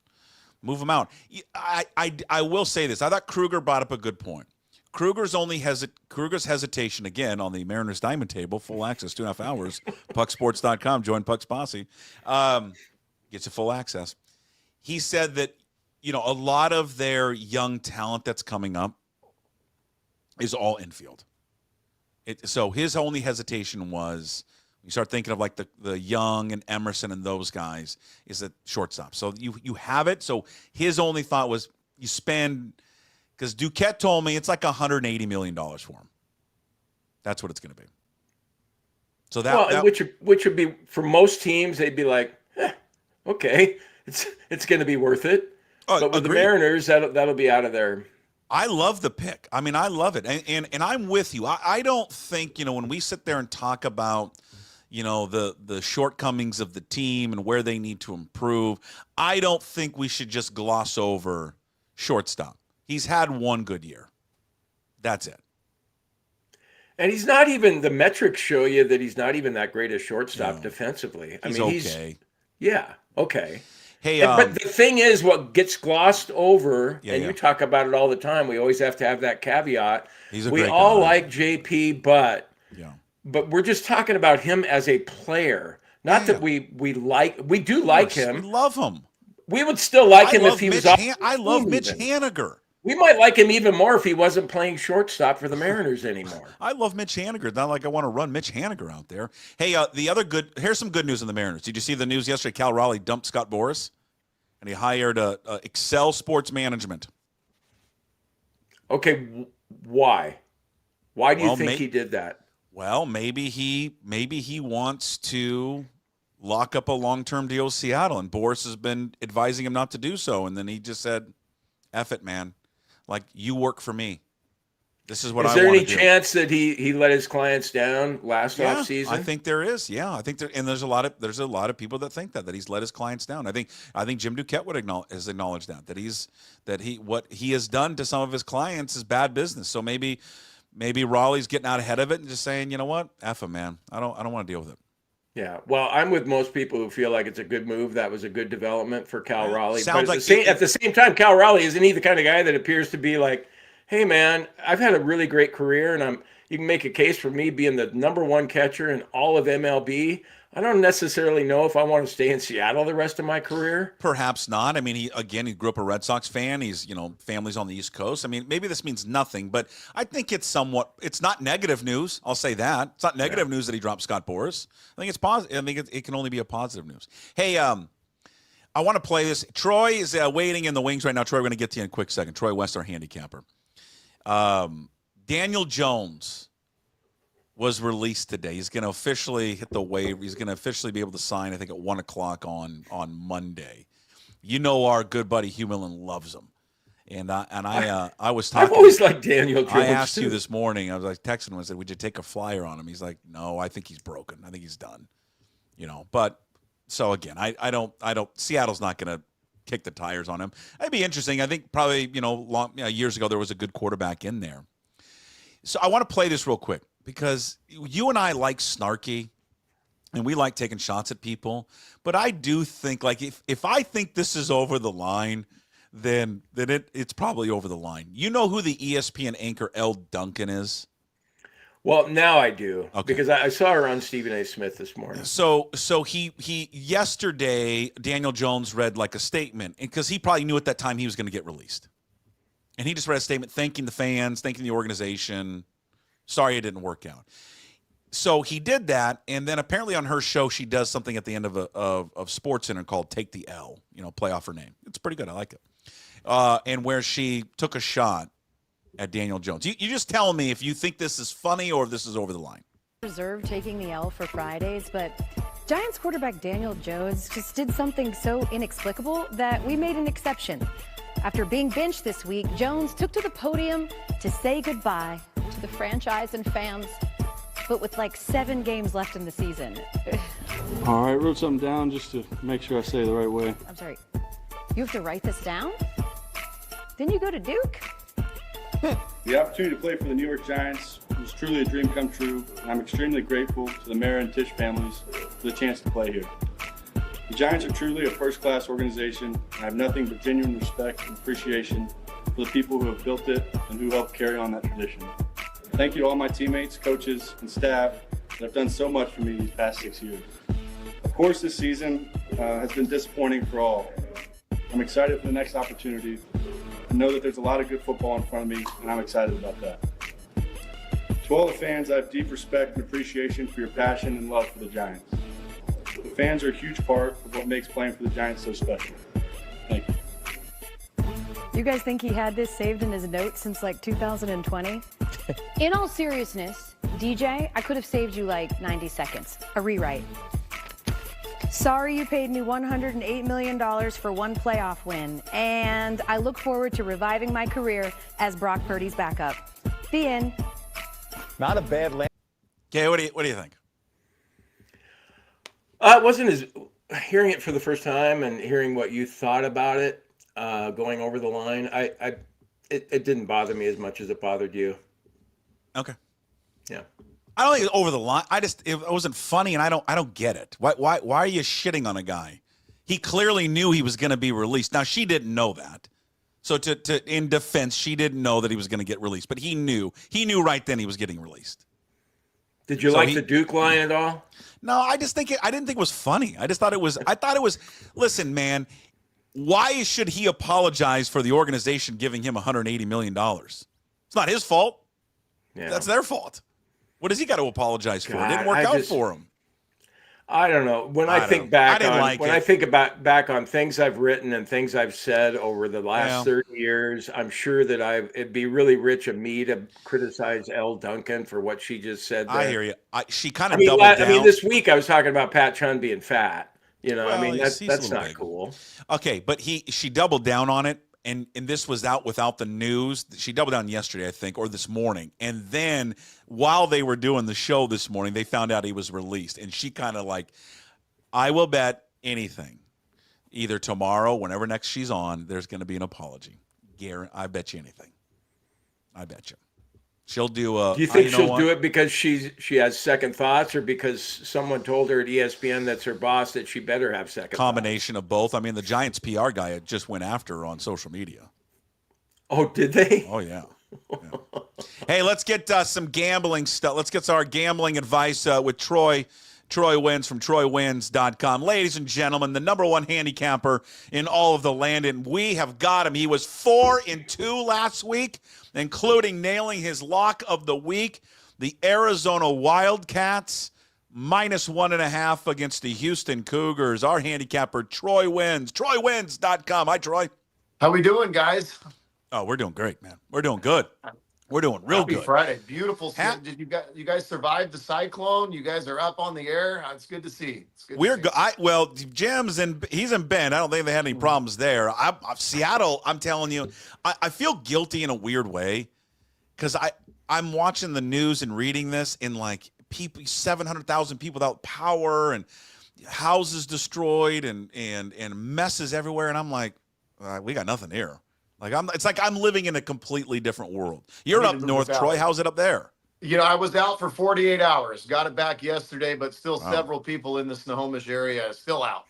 move him out. I will say this. I thought Kruger brought up a good point. Kruger's hesitation, again, on the Mariners Diamond Table, full access, 2.5 hours, pucksports.com, join Puck's posse, gets you full access. He said that, a lot of their young talent that's coming up is all infield. So his only hesitation was, you start thinking of like the Young and Emerson and those guys, is at shortstop. So you have it. So his only thought was you spend, because Duquette told me it's like $180 million for him. That's what it's going to be. So which would be for most teams, they'd be like, okay, it's going to be worth it. But with the Mariners, that'll be out of there. I love the pick. I mean, I love it. And I'm with you. I don't think, when we sit there and talk about, the shortcomings of the team and where they need to improve, I don't think we should just gloss over shortstop. He's had one good year. That's it. And he's not even, the metrics show you that he's not even that great a shortstop defensively. He's okay. Okay. Hey, but the thing is, what gets glossed over, you talk about it all the time, we always have to have that caveat. We all like JP, but we're just talking about him as a player. Not that we do like him. We love him. We would still like him if he was off. I love Mitch Haniger. We might like him even more if he wasn't playing shortstop for the Mariners anymore. I love Mitch Haniger. Not like I want to run Mitch Haniger out there. Hey, here's some good news in the Mariners. Did you see the news yesterday? Cal Raleigh dumped Scott Boras, and he hired Excel Sports Management. Okay, why? Why do you think he did that? Well, maybe he wants to lock up a long-term deal with Seattle, and Boras has been advising him not to do so, and then he just said, F it, man. Like, you work for me. This is what Is I there want any to do. chance that he let his clients down last off season? I think there is. Yeah, I think and there's a lot of people that think that he's let his clients down. I think Jim Duquette has acknowledged that what he has done to some of his clients is bad business. So maybe Raleigh's getting out ahead of it and just saying, you know what, F him, man. I don't want to deal with it. Yeah, well, I'm with most people who feel like it's a good move. That was a good development for Cal Raleigh. Sounds but at the same time, Cal Raleigh, isn't he the kind of guy that appears to be like, hey, man, I've had a really great career, and you can make a case for me being the #1 catcher in all of MLB. I don't necessarily know if I want to stay in Seattle the rest of my career. Perhaps not. I mean, he grew up a Red Sox fan. He's, family's on the East Coast. I mean, maybe this means nothing, but I think it's not negative news. I'll say that. It's not negative news that he dropped Scott Boras. I think it's positive. I think it can only be a positive news. Hey, I want to play this. Troy is waiting in the wings right now. Troy, we're going to get to you in a quick second. Troy West, our handicapper. Daniel Jones was released today. He's going to officially hit the waiver. He's going to officially be able to sign, I think, at 1 o'clock on Monday. Our good buddy Hugh Millen loves him. And I was talking. I've always liked Daniel Jones. I asked you this morning. I was like texting him. I said, "Would you take a flyer on him?" He's like, "No, I think he's broken. I think he's done." But so again, I don't. Seattle's not going to kick the tires on him. It'd be interesting. I think probably years ago there was a good quarterback in there. So I want to play this real quick because you and I like snarky, and we like taking shots at people. But I do think, like, if I think this is over the line, then it's probably over the line. You know who the ESPN anchor Elle Duncan is? Well, now I do, because I saw her on Stephen A. Smith this morning. So he yesterday, Daniel Jones read like a statement, because he probably knew at that time he was going to get released. And he just read a statement thanking the fans, thanking the organization. Sorry it didn't work out. So he did that, and then apparently on her show she does something at the end of SportsCenter called "Take the L," play off her name. It's pretty good. I like it. And where she took a shot at Daniel Jones. You just tell me if you think this is funny or if this is over the line. Reserve taking the L for Fridays, but Giants quarterback Daniel Jones just did something so inexplicable that we made an exception. After being benched this week, Jones took to the podium to say goodbye to the franchise and fans, but with like 7 games left in the season. All right, wrote something down just to make sure I say it the right way. I'm sorry, you have to write this down? Didn't you go to Duke? The opportunity to play for the New York Giants was truly a dream come true, and I'm extremely grateful to the Mara and Tisch families for the chance to play here. The Giants are truly a first-class organization, and I have nothing but genuine respect and appreciation for the people who have built it and who helped carry on that tradition. Thank you to all my teammates, coaches, and staff that have done so much for me these past 6 years. Of course, this season has been disappointing for all. I'm excited for the next opportunity. I know that there's a lot of good football in front of me, and I'm excited about that. To all the fans, I have deep respect and appreciation for your passion and love for the Giants. The fans are a huge part of what makes playing for the Giants so special. Thank you. You guys think he had this saved in his notes since like 2020? In all seriousness, DJ, I could have saved you like 90 seconds. A rewrite. Sorry you paid me $108 million for one playoff win, and I look forward to reviving my career as Brock Purdy's backup. The end. Not a bad land. Okay, what do you think? It wasn't as hearing it for the first time and hearing what you thought about it, going over the line. It didn't bother me as much as it bothered you. Okay. Yeah. I don't think it's over the line. It wasn't funny, and I don't get it. Why are you shitting on a guy? He clearly knew he was going to be released. Now she didn't know that. So in defense, she didn't know that he was going to get released, but he knew. He knew right then he was getting released. Did you like the Duke line at all? No, I didn't think it was funny. I thought it was. Listen, man, why should he apologize for the organization giving him $180 million? It's not his fault. Yeah. That's their fault. What does he got to apologize for? It didn't work out for him. I don't know. When I think back on things I've written and things I've said over the last 30 years, I'm sure that it'd be really rich of me to criticize Elle Duncan for what she just said there. I hear you. She kind of doubled down. I mean, this week I was talking about Pat Chun being fat. That's not big. cool. Okay, but she doubled down on it, and this was out without the news. She doubled down yesterday, I think, or this morning. And then while they were doing the show this morning, they found out he was released. And she kind of like, I will bet anything. Either tomorrow, whenever next she's on, there's going to be an apology. I bet you anything. I bet you. She'll do a. Do you think she'll do it because she has second thoughts, or because someone told her at ESPN that's her boss that she better have second combination of both? I mean, the Giants PR guy just went after her on social media. Oh, did they? Oh, yeah. Hey, let's get some gambling stuff. Let's get our gambling advice with Troy. Troy Wins from TroyWins.com. Ladies and gentlemen, the number one handicapper in all of the land, and we have got him. He was 4-2 last week, including nailing his lock of the week, the Arizona Wildcats, -1.5 against the Houston Cougars. Our handicapper, Troy Wins, TroyWins.com. Hi, Troy. How we doing, guys? Oh, we're doing great, man. We're doing good. We're doing real Happy good. Friday. Beautiful. Did you guys survive the cyclone? You guys are up on the air. It's good to see. It's good. We're good. Well, Jim's he's in Bend. I don't think they had any problems there. Seattle, I'm telling you, I feel guilty in a weird way because I'm watching the news and reading this in like people, 700,000 people without power and houses destroyed and messes everywhere, and I'm like, we got nothing here. Like it's like I'm living in a completely different world. You're up north, Troy. How's it up there? You know, I was out for 48 hours. Got it back yesterday, but still several people in the Snohomish area still out,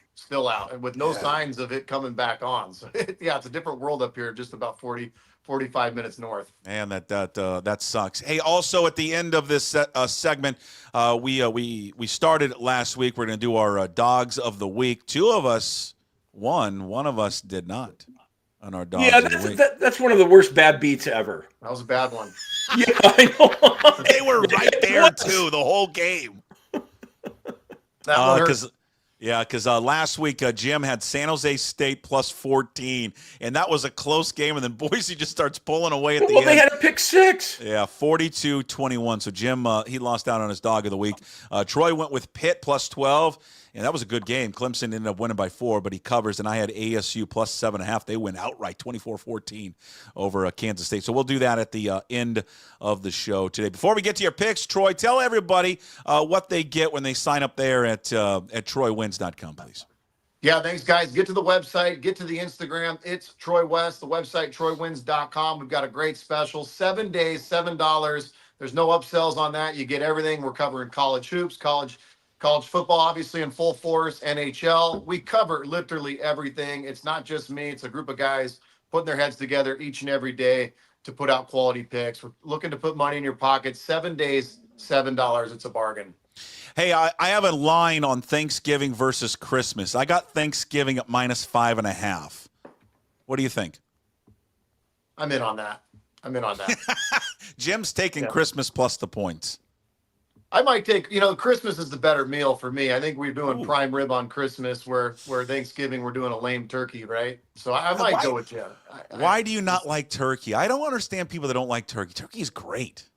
and with no signs of it coming back on. So it's a different world up here, just about 45 minutes north. Man, that sucks. Hey, also at the end of this segment, we started last week. We're going to do our dogs of the week. Two of us won. One of us did not. On our dogs of the week. That's one of the worst bad beats ever. That was a bad one. Yeah, I know. They were right there too the whole game. Because last week Jim had San Jose State +14, and that was a close game. And then Boise just starts pulling away at the end. Well, they had a pick six. Yeah, 42-21. So Jim he lost out on his dog of the week. Troy went with Pitt +12. And that was a good game. Clemson ended up winning by 4, but he covers. And I had ASU +7.5. They win outright, 24-14 over Kansas State. So we'll do that at the end of the show today. Before we get to your picks, Troy, tell everybody what they get when they sign up there at TroyWins.com, please. Yeah, thanks, guys. Get to the website. Get to the Instagram. It's Troy West. The website, TroyWins.com. We've got a great special. 7 days, $7. There's no upsells on that. You get everything. We're covering college hoops, college football, obviously in full force, NHL. We cover literally everything. It's not just me. It's a group of guys putting their heads together each and every day to put out quality picks. We're looking to put money in your pocket. 7 days, $7. It's a bargain. Hey, I have a line on Thanksgiving versus Christmas. I got Thanksgiving at -5.5. What do you think? I'm in on that. Jim's taking Christmas plus the points. I might take, Christmas is the better meal for me. I think we're doing prime rib on Christmas, where Thanksgiving we're doing a lame turkey, right? So I might go with Jim. Why do you not like turkey? I don't understand people that don't like turkey. Turkey is great.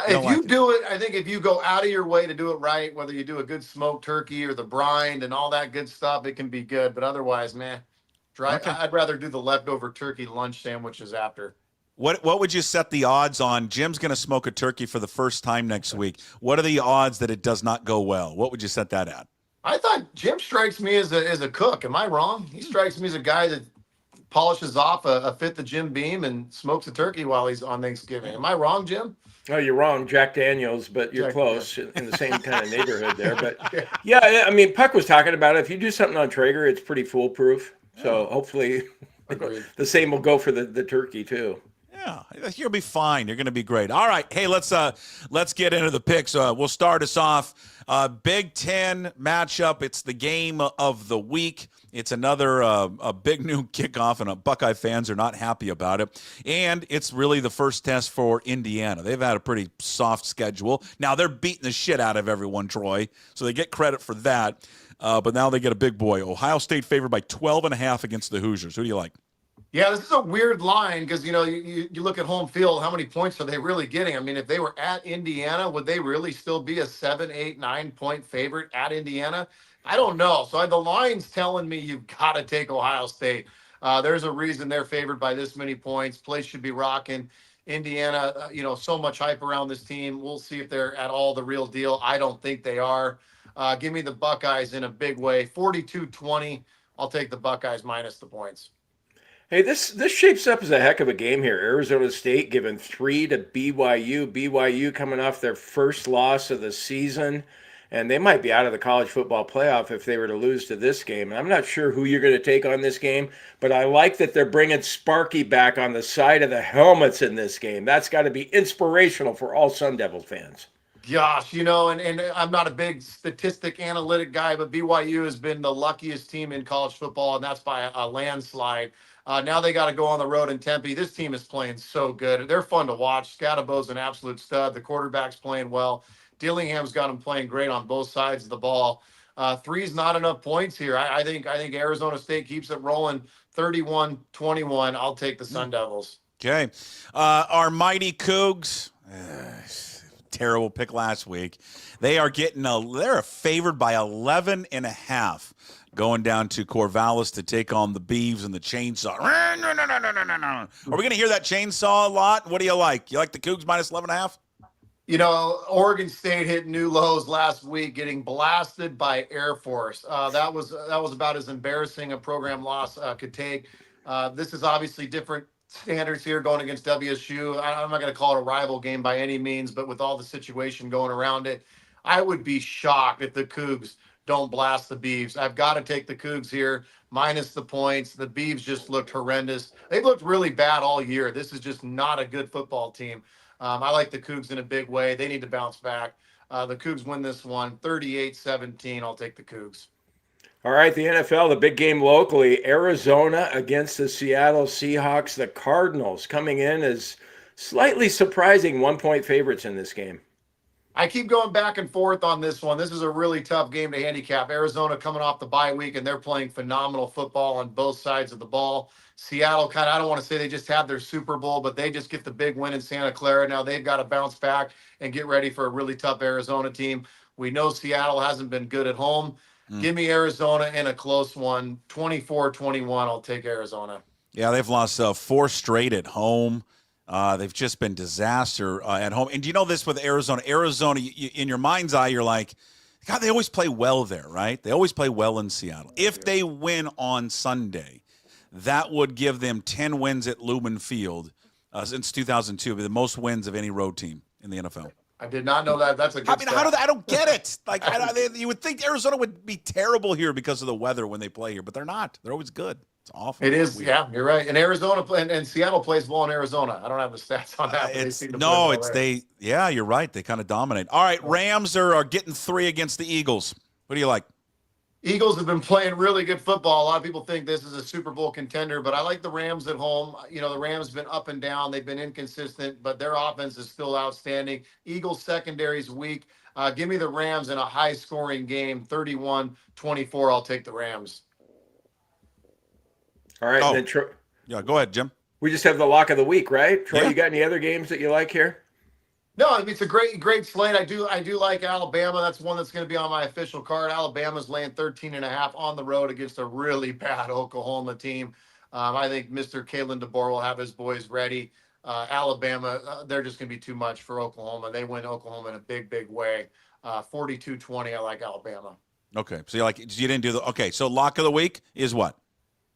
If you do it, I think if you go out of your way to do it right, whether you do a good smoked turkey or the brine and all that good stuff, it can be good. But otherwise, I'd rather do the leftover turkey lunch sandwiches after. What would you set the odds on? Jim's going to smoke a turkey for the first time next week. What are the odds that it does not go well? What would you set that at? I thought Jim strikes me as a cook. Am I wrong? He strikes me as a guy that polishes off a fifth of Jim Beam and smokes a turkey while he's on Thanksgiving. Am I wrong, Jim? No, you're wrong, Jack Daniels, but you're close in the same kind of neighborhood there. But yeah, I mean, Puck was talking about it. If you do something on Traeger, it's pretty foolproof. So hopefully the same will go for the turkey too. Yeah, you'll be fine. You're going to be great. All right. Hey, let's get into the picks. We'll start us off. Big Ten matchup. It's the game of the week. It's another a big noon kickoff, and Buckeye fans are not happy about it. And it's really the first test for Indiana. They've had a pretty soft schedule. Now they're beating the shit out of everyone, Troy, so they get credit for that. But now they get a big boy. Ohio State favored by 12.5 against the Hoosiers. Who do you like? Yeah, this is a weird line because, you look at home field, how many points are they really getting? I mean, if they were at Indiana, would they really still be a 7, 8, 9 point favorite at Indiana? I don't know. So the line's telling me you've got to take Ohio State. There's a reason they're favored by this many points. Place should be rocking. Indiana, so much hype around this team. We'll see if they're at all the real deal. I don't think they are. Give me the Buckeyes in a big way. 42-20. I'll take the Buckeyes minus the points. Hey, this shapes up as a heck of a game here. Arizona State giving 3 to BYU. BYU coming off their first loss of the season, and they might be out of the college football playoff if they were to lose to this game. And I'm not sure who you're going to take on this game, but I like that they're bringing Sparky back on the side of the helmets in this game. That's got to be inspirational for all Sun Devil fans. Gosh, and I'm not a big statistic analytic guy, but BYU has been the luckiest team in college football, and that's by a landslide. Now they got to go on the road in Tempe. This team is playing so good. They're fun to watch. Scadabo's an absolute stud. The quarterback's playing well. Dillingham's got him playing great on both sides of the ball. 3's not enough points here. I think Arizona State keeps it rolling 31-21. I'll take the Sun Devils. Okay. Our mighty Cougs, terrible pick last week. They're favored by 11.5. Going down to Corvallis to take on the Beavs and the chainsaw. No. Are we going to hear that chainsaw a lot? What do you like? You like the Cougs minus 11.5? Oregon State hit new lows last week, getting blasted by Air Force. That was about as embarrassing a program loss could take. This is obviously different standards here going against WSU. I'm not going to call it a rival game by any means, but with all the situation going around it, I would be shocked if the Cougs don't blast the Beavs. I've got to take the Cougs here, minus the points. The Beavs just looked horrendous. They've looked really bad all year. This is just not a good football team. I like the Cougs in a big way. They need to bounce back. The Cougs win this one, 38-17. I'll take the Cougs. All right, the NFL, the big game locally, Arizona against the Seattle Seahawks. The Cardinals coming in as slightly surprising 1-point favorites in this game. I keep going back and forth on this one. This is a really tough game to handicap. Arizona coming off the bye week, and they're playing phenomenal football on both sides of the ball. Seattle I don't want to say they just had their Super Bowl, but they just get the big win in Santa Clara. Now they've got to bounce back and get ready for a really tough Arizona team. We know Seattle hasn't been good at home. Give me Arizona in a close one, 24-21. I'll take Arizona. Yeah, they've lost 4 straight at home. They've just been disaster at home. And do you know this with Arizona? Arizona, in your mind's eye, you're like, God, they always play well there, right? They always play well in Seattle. If they win on Sunday, that would give them 10 wins at Lumen Field since 2002, the most wins of any road team in the NFL. I did not know that. That's a good stat. I don't get it. You would think Arizona would be terrible here because of the weather when they play here, but they're not. They're always good. It's awful. It is. Yeah, you're right. And Arizona and Seattle plays well in Arizona. I don't have the stats on that. Yeah, you're right. They kind of dominate. All right, Rams are getting 3 against the Eagles. What do you like? Eagles have been playing really good football. A lot of people think this is a Super Bowl contender, but I like the Rams at home. The Rams have been up and down. They've been inconsistent, but their offense is still outstanding. Eagles secondary's weak. Give me the Rams in a high-scoring game, 31-24. I'll take the Rams. All right. Then Troy, yeah, go ahead, Jim. We just have the lock of the week, right? Troy, You got any other games that you like here? No, I mean, it's a great slate. I do like Alabama. That's one that's going to be on my official card. Alabama's laying 13.5 on the road against a really bad Oklahoma team. I think Mr. Kalen DeBoer will have his boys ready. Alabama, they're just going to be too much for Oklahoma. They win Oklahoma in a big way. 42-20. I like Alabama. Okay, so you didn't do so lock of the week is what?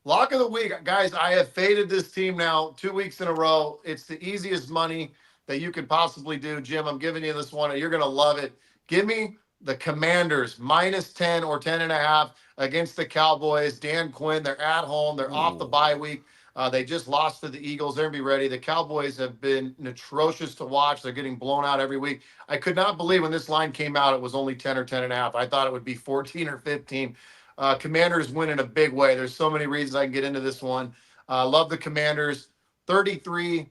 Lock of the week, guys. I have faded this team now 2 weeks in a row. It's the easiest money that you could possibly do. Jim, I'm giving you this one, and you're going to love it. Give me the Commanders, minus 10 or 10.5 against the Cowboys. Dan Quinn, they're at home. They're off the bye week. They just lost to the Eagles. They're going to be ready. The Cowboys have been atrocious to watch. They're getting blown out every week. I could not believe when this line came out, it was only 10 or 10.5. I thought it would be 14 or 15. Commanders win in a big way. There's so many reasons I can get into this one. Love the Commanders. 33-13.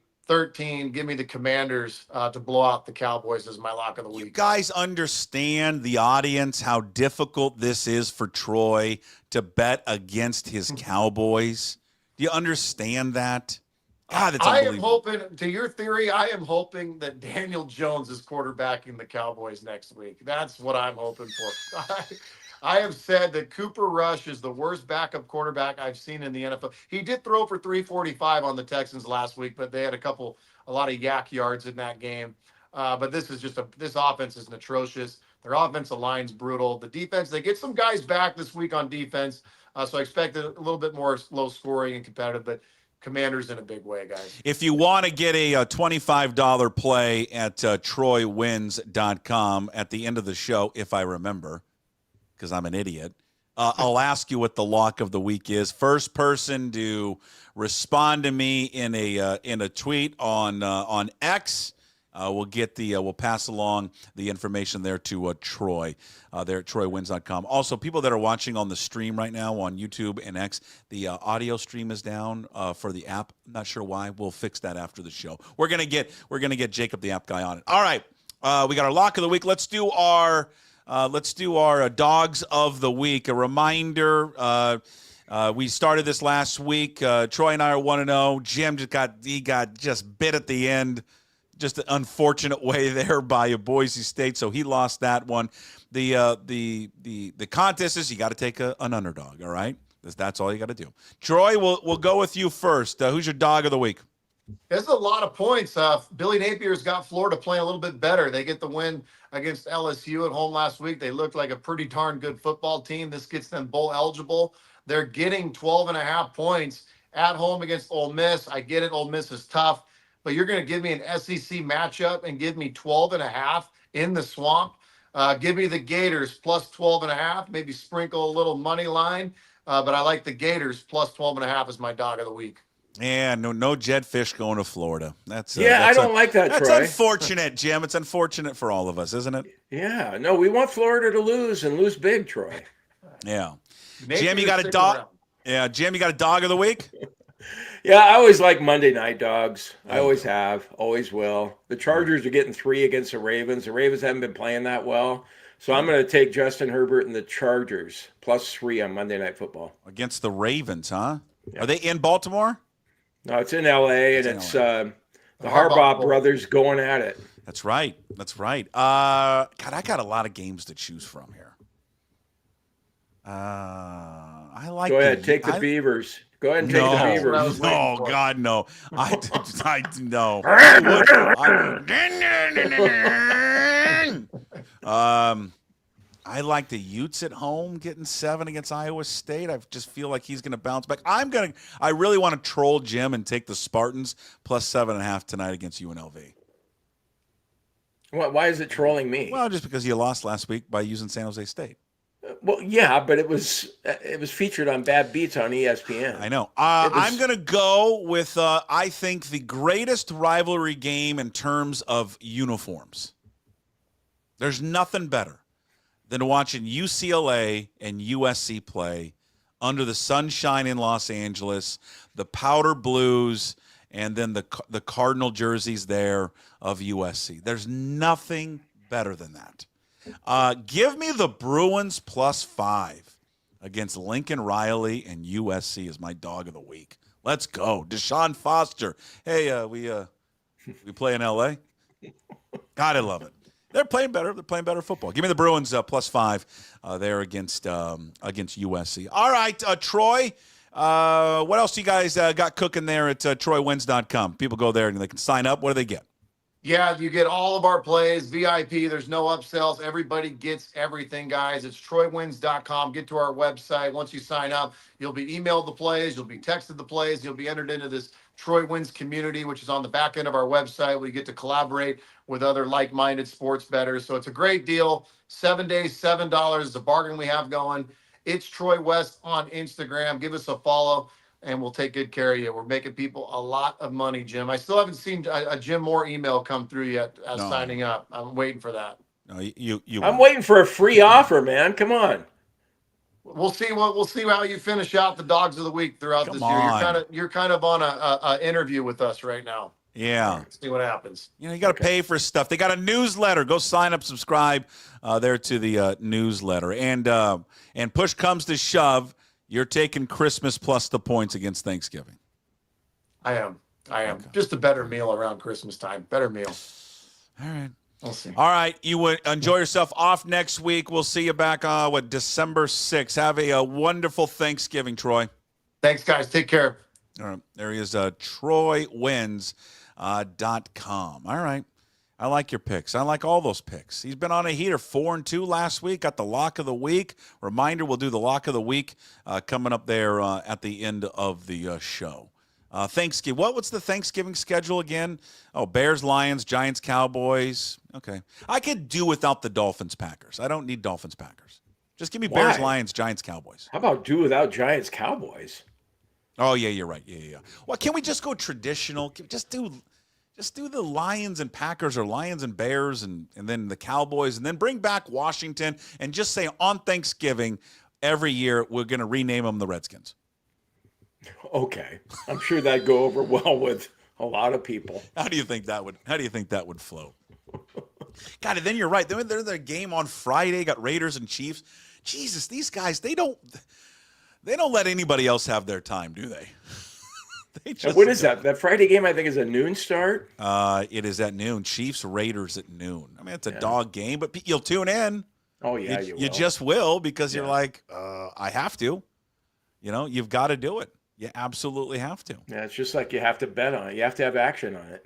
Give me the Commanders to blow out the Cowboys as my lock of the week. You guys understand, the audience, how difficult this is for Troy to bet against his Cowboys? Do you understand that? God, it's unbelievable. I am hoping, to your theory, I am hoping that Daniel Jones is quarterbacking the Cowboys next week. That's what I'm hoping for. I have said that Cooper Rush is the worst backup quarterback I've seen in the NFL. He did throw for 345 on the Texans last week, but they had a lot of yak yards in that game. But this offense is atrocious. Their offensive line's brutal. The defense, they get some guys back this week on defense. So I expect a little bit more low scoring and competitive, but Commanders in a big way, guys. If you want to get a $25 play at TroyWins.com at the end of the show, if I remember, because I'm an idiot, I'll ask you what the lock of the week is. First person to respond to me in a tweet on X, we'll pass along the information there to Troy. There at TroyWins.com. Also, people that are watching on the stream right now on YouTube and X, the audio stream is down for the app. I'm not sure why. We'll fix that after the show. We're gonna get Jacob, the app guy, on it. All right, we got our lock of the week. Let's do our dogs of the week. A reminder. We started this last week. Troy and I are 1-0. Jim got bit at the end. Just an unfortunate way there by Boise State, so he lost that one. The contest is you got to take an underdog, all right? That's all you got to do. Troy, we'll go with you first. Who's your dog of the week? There's a lot of points. Billy Napier's got Florida playing a little bit better. They get the win against LSU at home last week. They looked like a pretty darn good football team. This gets them bowl eligible. They're getting 12.5 points at home against Ole Miss. I get it. Ole Miss is tough. But you're going to give me an SEC matchup and give me 12.5 in the swamp. Give me the Gators plus 12.5. Maybe sprinkle a little money line. But I like the Gators plus 12.5 as my dog of the week. Yeah, no Jedfish going to Florida. I don't like that, That's Troy. unfortunate, Jim. It's unfortunate for all of us, isn't it? Yeah, no, we want Florida to lose and lose big, Troy. Yeah. Maybe Jim, you got a dog? around. Yeah, Jim, you got a dog of the week? Yeah, I always like Monday night dogs. I always have, always will. The Chargers are getting 3 against the Ravens. The Ravens haven't been playing that well. So I'm going to take Justin Herbert and the Chargers plus 3 on Monday Night Football. Against the Ravens, huh? Yeah. Are they in Baltimore? No, it's in L.A., and it's the Harbaugh brothers going at it. That's right. God, I got a lot of games to choose from here. I like. Go ahead, take the Beavers. Go ahead and take the Beavers. No, God, no. I no. I like the Utes at home getting 7 against Iowa State. I just feel like he's going to bounce back. I really want to troll Jim and take the Spartans plus 7.5 tonight against UNLV. Why is it trolling me? Well, just because you lost last week by using San Jose State. Well, yeah, but it was featured on Bad Beats on ESPN. I know. I'm going to go with, I think, the greatest rivalry game in terms of uniforms. There's nothing better than watching UCLA and USC play under the sunshine in Los Angeles, the powder blues, and then the Cardinal jerseys there of USC. There's nothing better than that. Give me the Bruins plus 5 against Lincoln Riley and USC as my dog of the week. Let's go. Deshaun Foster. Hey, we play in LA. God, I love it. They're playing better. They're playing better football. Give me the Bruins plus 5 there against USC. All right, Troy. What else do you guys got cooking there at TroyWins.com? People go there and they can sign up. What do they get? Yeah, you get all of our plays, VIP. There's no upsells. Everybody gets everything, guys. It's TroyWins.com. Get to our website. Once you sign up, you'll be emailed the plays. You'll be texted the plays. You'll be entered into this Troy Wins community, which is on the back end of our website. We get to collaborate with other like-minded sports bettors. So it's a great deal. 7 days, $7 is a bargain we have going. It's Troy West on Instagram. Give us a follow, and we'll take good care of you. We're making people a lot of money, Jim. I still haven't seen a Jim Moore email come through yet signing up. I'm waiting for that. No, you. I'm waiting for a free offer, man. Come on. We'll see how you finish out the dogs of the week throughout this year. You're kind of on a interview with us right now. Yeah. Let's see what happens. You got to pay for stuff. They got a newsletter. Go sign up, subscribe there to the newsletter. And push comes to shove, you're taking Christmas plus the points against Thanksgiving. I am. Okay. Just a better meal around Christmas time. Better meal. All right. We'll see. All right, you would enjoy yourself off next week. We'll see you back on December 6th. Have a wonderful Thanksgiving, Troy. Thanks, guys. Take care. All right, there he is, TroyWins.com. All right. I like your picks. I like all those picks. He's been on a heater, 4-2 last week. Got the lock of the week. Reminder: we'll do the lock of the week coming up there at the end of the show. Thanksgiving. What's the Thanksgiving schedule again? Oh, Bears, Lions, Giants, Cowboys. Okay, I could do without the Dolphins, Packers. I don't need Dolphins, Packers. Just give me Bears, Lions, Giants, Cowboys. How about do without Giants, Cowboys? Oh yeah, you're right. Yeah. Well, can we just go traditional? Just do the Lions and Packers or Lions and Bears and then the Cowboys, and then bring back Washington and just say on Thanksgiving every year we're going to rename them the Redskins. Okay, I'm sure that'd go over well with a lot of people. How do you think that would flow? God, and then you're right. They're their game on Friday. Got Raiders and Chiefs. Jesus, these guys they don't let anybody else have their time, do they? What is that? That Friday game, I think, is a noon start? It is at noon. Chiefs, Raiders at noon. I mean, it's a dog game, but you'll tune in. Oh, yeah, you will. You just will because you're like, I have to. You've got to do it. You absolutely have to. Yeah, it's just like you have to bet on it. You have to have action on it.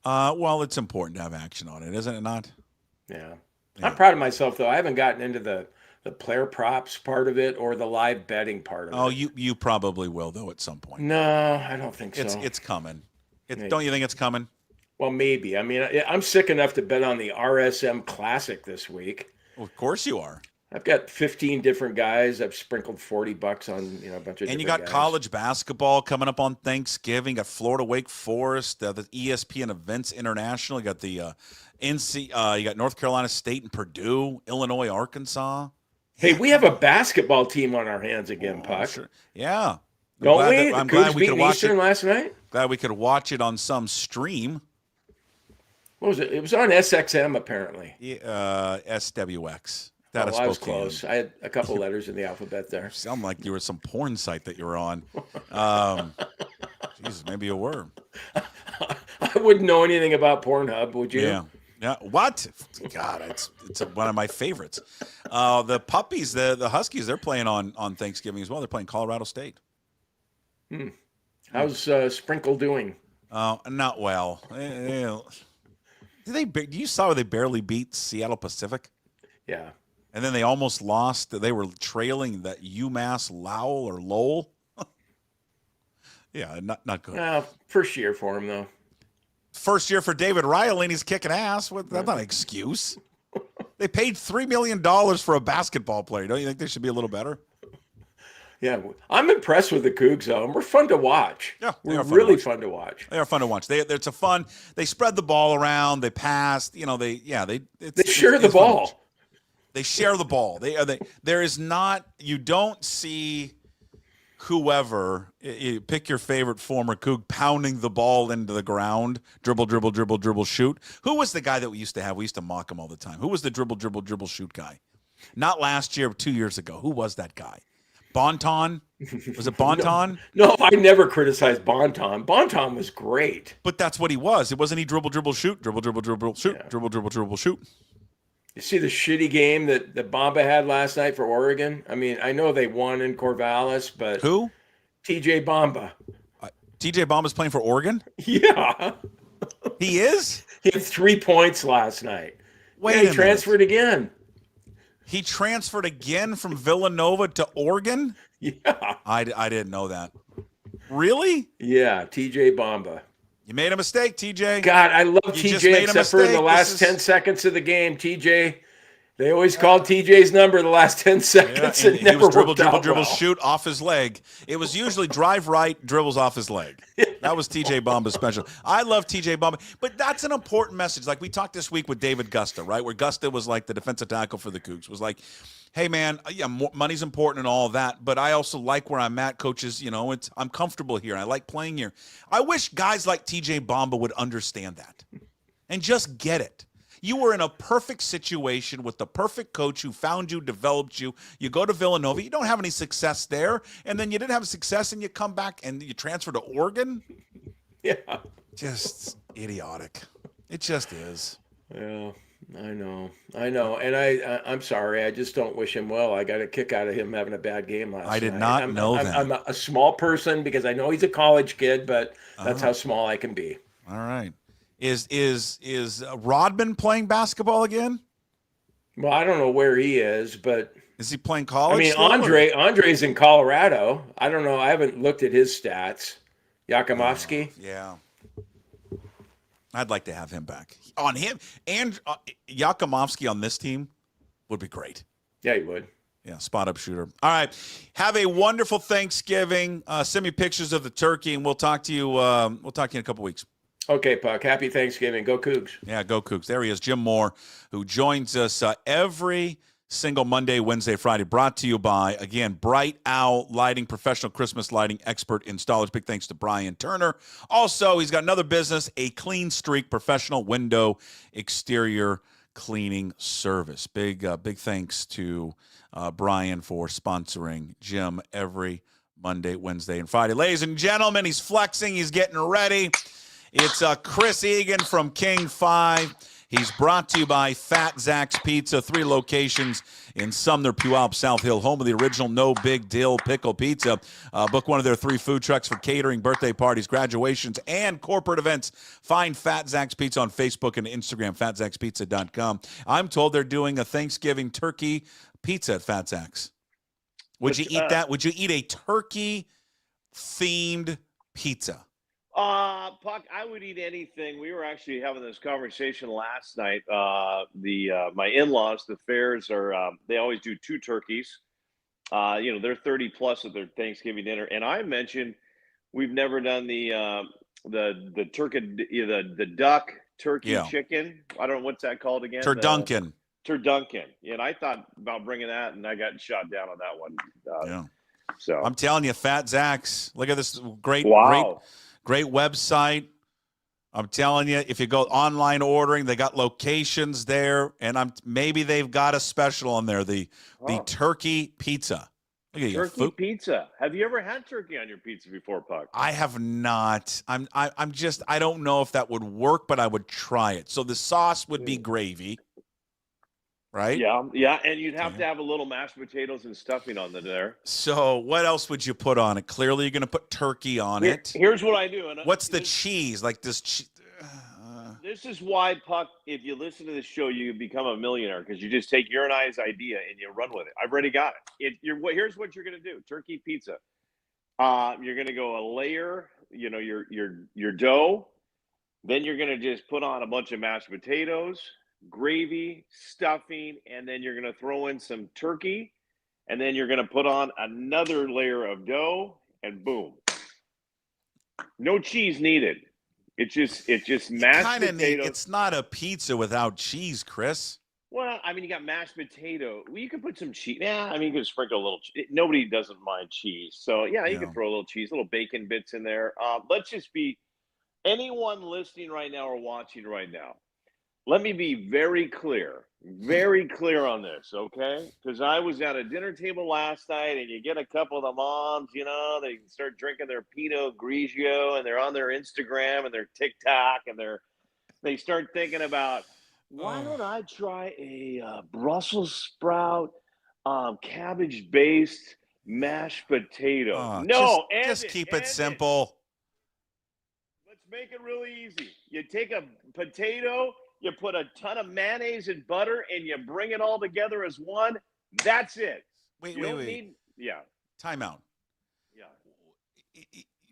Well, it's important to have action on it, isn't it not? Yeah. I'm proud of myself, though. I haven't gotten into the player props part of it or the live betting part of it. Oh, you probably will, though, at some point. No, I don't think so. It's coming. Don't you think it's coming? Well, maybe. I mean, I'm sick enough to bet on the RSM Classic this week. Well, of course you are. I've got 15 different guys. I've sprinkled $40 on a bunch of and you got guys. College basketball coming up on Thanksgiving. You got Florida Wake Forest, the ESPN Events International. You got the NC. You got North Carolina State and Purdue, Illinois, Arkansas. Hey, we have a basketball team on our hands again, Puck. Sure. Yeah. Don't we? I'm glad we could watch it last night. Glad we could watch it on some stream. What was it? It was on SXM apparently. SWX. I was close. I had a couple letters in the alphabet there. Sound like you were some porn site that you were on. Jesus, maybe you were. I wouldn't know anything about Pornhub, would you? Yeah. What? God, it's one of my favorites. The puppies, the Huskies, they're playing on Thanksgiving as well. They're playing Colorado State. How's Sprinkle doing? Not well. You saw where they barely beat Seattle Pacific? Yeah. And then they almost lost. They were trailing that UMass Lowell. Yeah, not good. First year for him, though. First year for David Riley, and he's kicking ass. That's not an excuse. They paid $3 million for a basketball player. Don't you think they should be a little better? Yeah, I'm impressed with the Cougs, though, and we're fun to watch. Yeah, we're really fun to watch. They are fun to watch. It's a fun. They spread the ball around. They pass. They share the ball. They share the ball. There is not. You don't see whoever. You pick your favorite former Coug pounding the ball into the ground. Dribble, dribble, dribble, dribble, shoot. Who was the guy that we used to have? We used to mock him all the time. Who was the dribble, dribble, dribble, shoot guy? Not last year, 2 years ago. Who was that guy? Bonton? Was it Bonton? No, I never criticized Bonton. Bonton was great. But that's what he was. It wasn't he dribble, dribble, shoot, dribble, dribble, dribble, shoot, dribble, dribble, dribble, shoot. You see the shitty game that Bamba had last night for Oregon? I mean, I know they won in Corvallis, but... Who? TJ Bamba. TJ Bamba's playing for Oregon? Yeah. He is? He had 3 points last night. He transferred again. He transferred again from Villanova to Oregon? Yeah. I didn't know that. Really? Yeah, TJ Bamba. You made a mistake, TJ. God, I love TJ except for in the last 10 seconds of the game. TJ, they always called TJ's number the last 10 seconds. And he was dribble, shoot off his leg. It was usually drive right, dribbles off his leg. That was TJ Bamba's special. I love TJ Bamba, but that's an important message. Like we talked this week with David Gusta, right? Where Gusta was like the defensive tackle for the Cougs. Was like, hey man, yeah, money's important and all of that, but I also like where I'm at, coaches. I'm comfortable here. I like playing here. I wish guys like TJ Bamba would understand that and just get it. You were in a perfect situation with the perfect coach who found you, developed you. You go to Villanova. You don't have any success there. And then you didn't have success and you come back and you transfer to Oregon. Yeah. Just idiotic. It just is. Yeah, I know, and I'm sorry. I just don't wish him well. I got a kick out of him having a bad game last night. I did not know that. I'm a small person because I know he's a college kid, but that's how small I can be. All right. Is Rodman playing basketball again? Well, I don't know where he is, but is he playing college? I mean, Andre's in Colorado. I don't know. I haven't looked at his stats. Yakimovsky. Yeah. I'd like to have him back. On him and Yakimovsky on this team would be great. Yeah, he would. Yeah, spot up shooter. All right. Have a wonderful Thanksgiving. Send me pictures of the turkey, and we'll talk to you. We'll talk to you in a couple weeks. Okay, Puck. Happy Thanksgiving. Go Cougs. Yeah, go Cougs. There he is, Jim Moore, who joins us every single Monday, Wednesday, Friday. Brought to you by, again, Bright Owl Lighting, professional Christmas lighting expert installers. Big thanks to Brian Turner. Also, he's got another business, A Clean Streak, professional window exterior cleaning service. Big thanks to Brian for sponsoring Jim every Monday, Wednesday, and Friday. Ladies and gentlemen, he's flexing. He's getting ready. It's Chris Egan from King 5. He's brought to you by Fat Zach's Pizza, 3 locations in Sumner, Puyallup, South Hill, home of the original No Big Deal Pickle Pizza. Book one of their 3 food trucks for catering, birthday parties, graduations, and corporate events. Find Fat Zach's Pizza on Facebook and Instagram, fatzachspizza.com. I'm told they're doing a Thanksgiving turkey pizza at Fat Zach's. Would you eat that? Would you eat a turkey-themed pizza? Puck, I would eat anything. We were actually having this conversation last night. My in-laws, the Fairs are, they always do 2 turkeys. They're 30 plus at their Thanksgiving dinner. And I mentioned we've never done the turkey, the duck turkey chicken. I don't know what's that called again. Turduncan. And I thought about bringing that, and I got shot down on that one. So I'm telling you, Fat Zach's. Look at this great website. I'm telling you, if you go online ordering, they got locations there, and maybe they've got a special on there, the turkey pizza. Look at turkey pizza. Have you ever had turkey on your pizza before, Puck? I have not. I don't know if that would work, but I would try it. So the sauce would be gravy, right? Yeah, and you'd have to have a little mashed potatoes and stuffing on there. So what else would you put on it? Clearly, you're going to put turkey on it. Here's what I do. And what's the cheese? Like this? This is why, Puck, if you listen to this show, you become a millionaire, because you just take your and I's idea and you run with it. I've already got it. Here's what you're going to do. Turkey pizza. You're going to go a layer, your dough. Then you're going to just put on a bunch of mashed potatoes, gravy, stuffing, and then you're going to throw in some turkey, and then you're going to put on another layer of dough, and boom. No cheese needed. It's just mashed potatoes. It's not a pizza without cheese, Chris. Well, I mean, you got mashed potato. Well, you can put some cheese. Yeah, I mean, you can sprinkle a little. Nobody doesn't mind cheese, so yeah, you can throw a little cheese, little bacon bits in there. Let's just be anyone listening right now or watching right now. Let me be very clear on this, okay? Because I was at a dinner table last night, and you get a couple of the moms, they start drinking their Pinot Grigio, and they're on their Instagram and their TikTok, and they start thinking about, why don't I try a Brussels sprout, cabbage-based mashed potato? No, just keep it simple. Let's make it really easy. You take a potato, you put a ton of mayonnaise and butter, and you bring it all together as one. That's it. Wait. Time out. Yeah.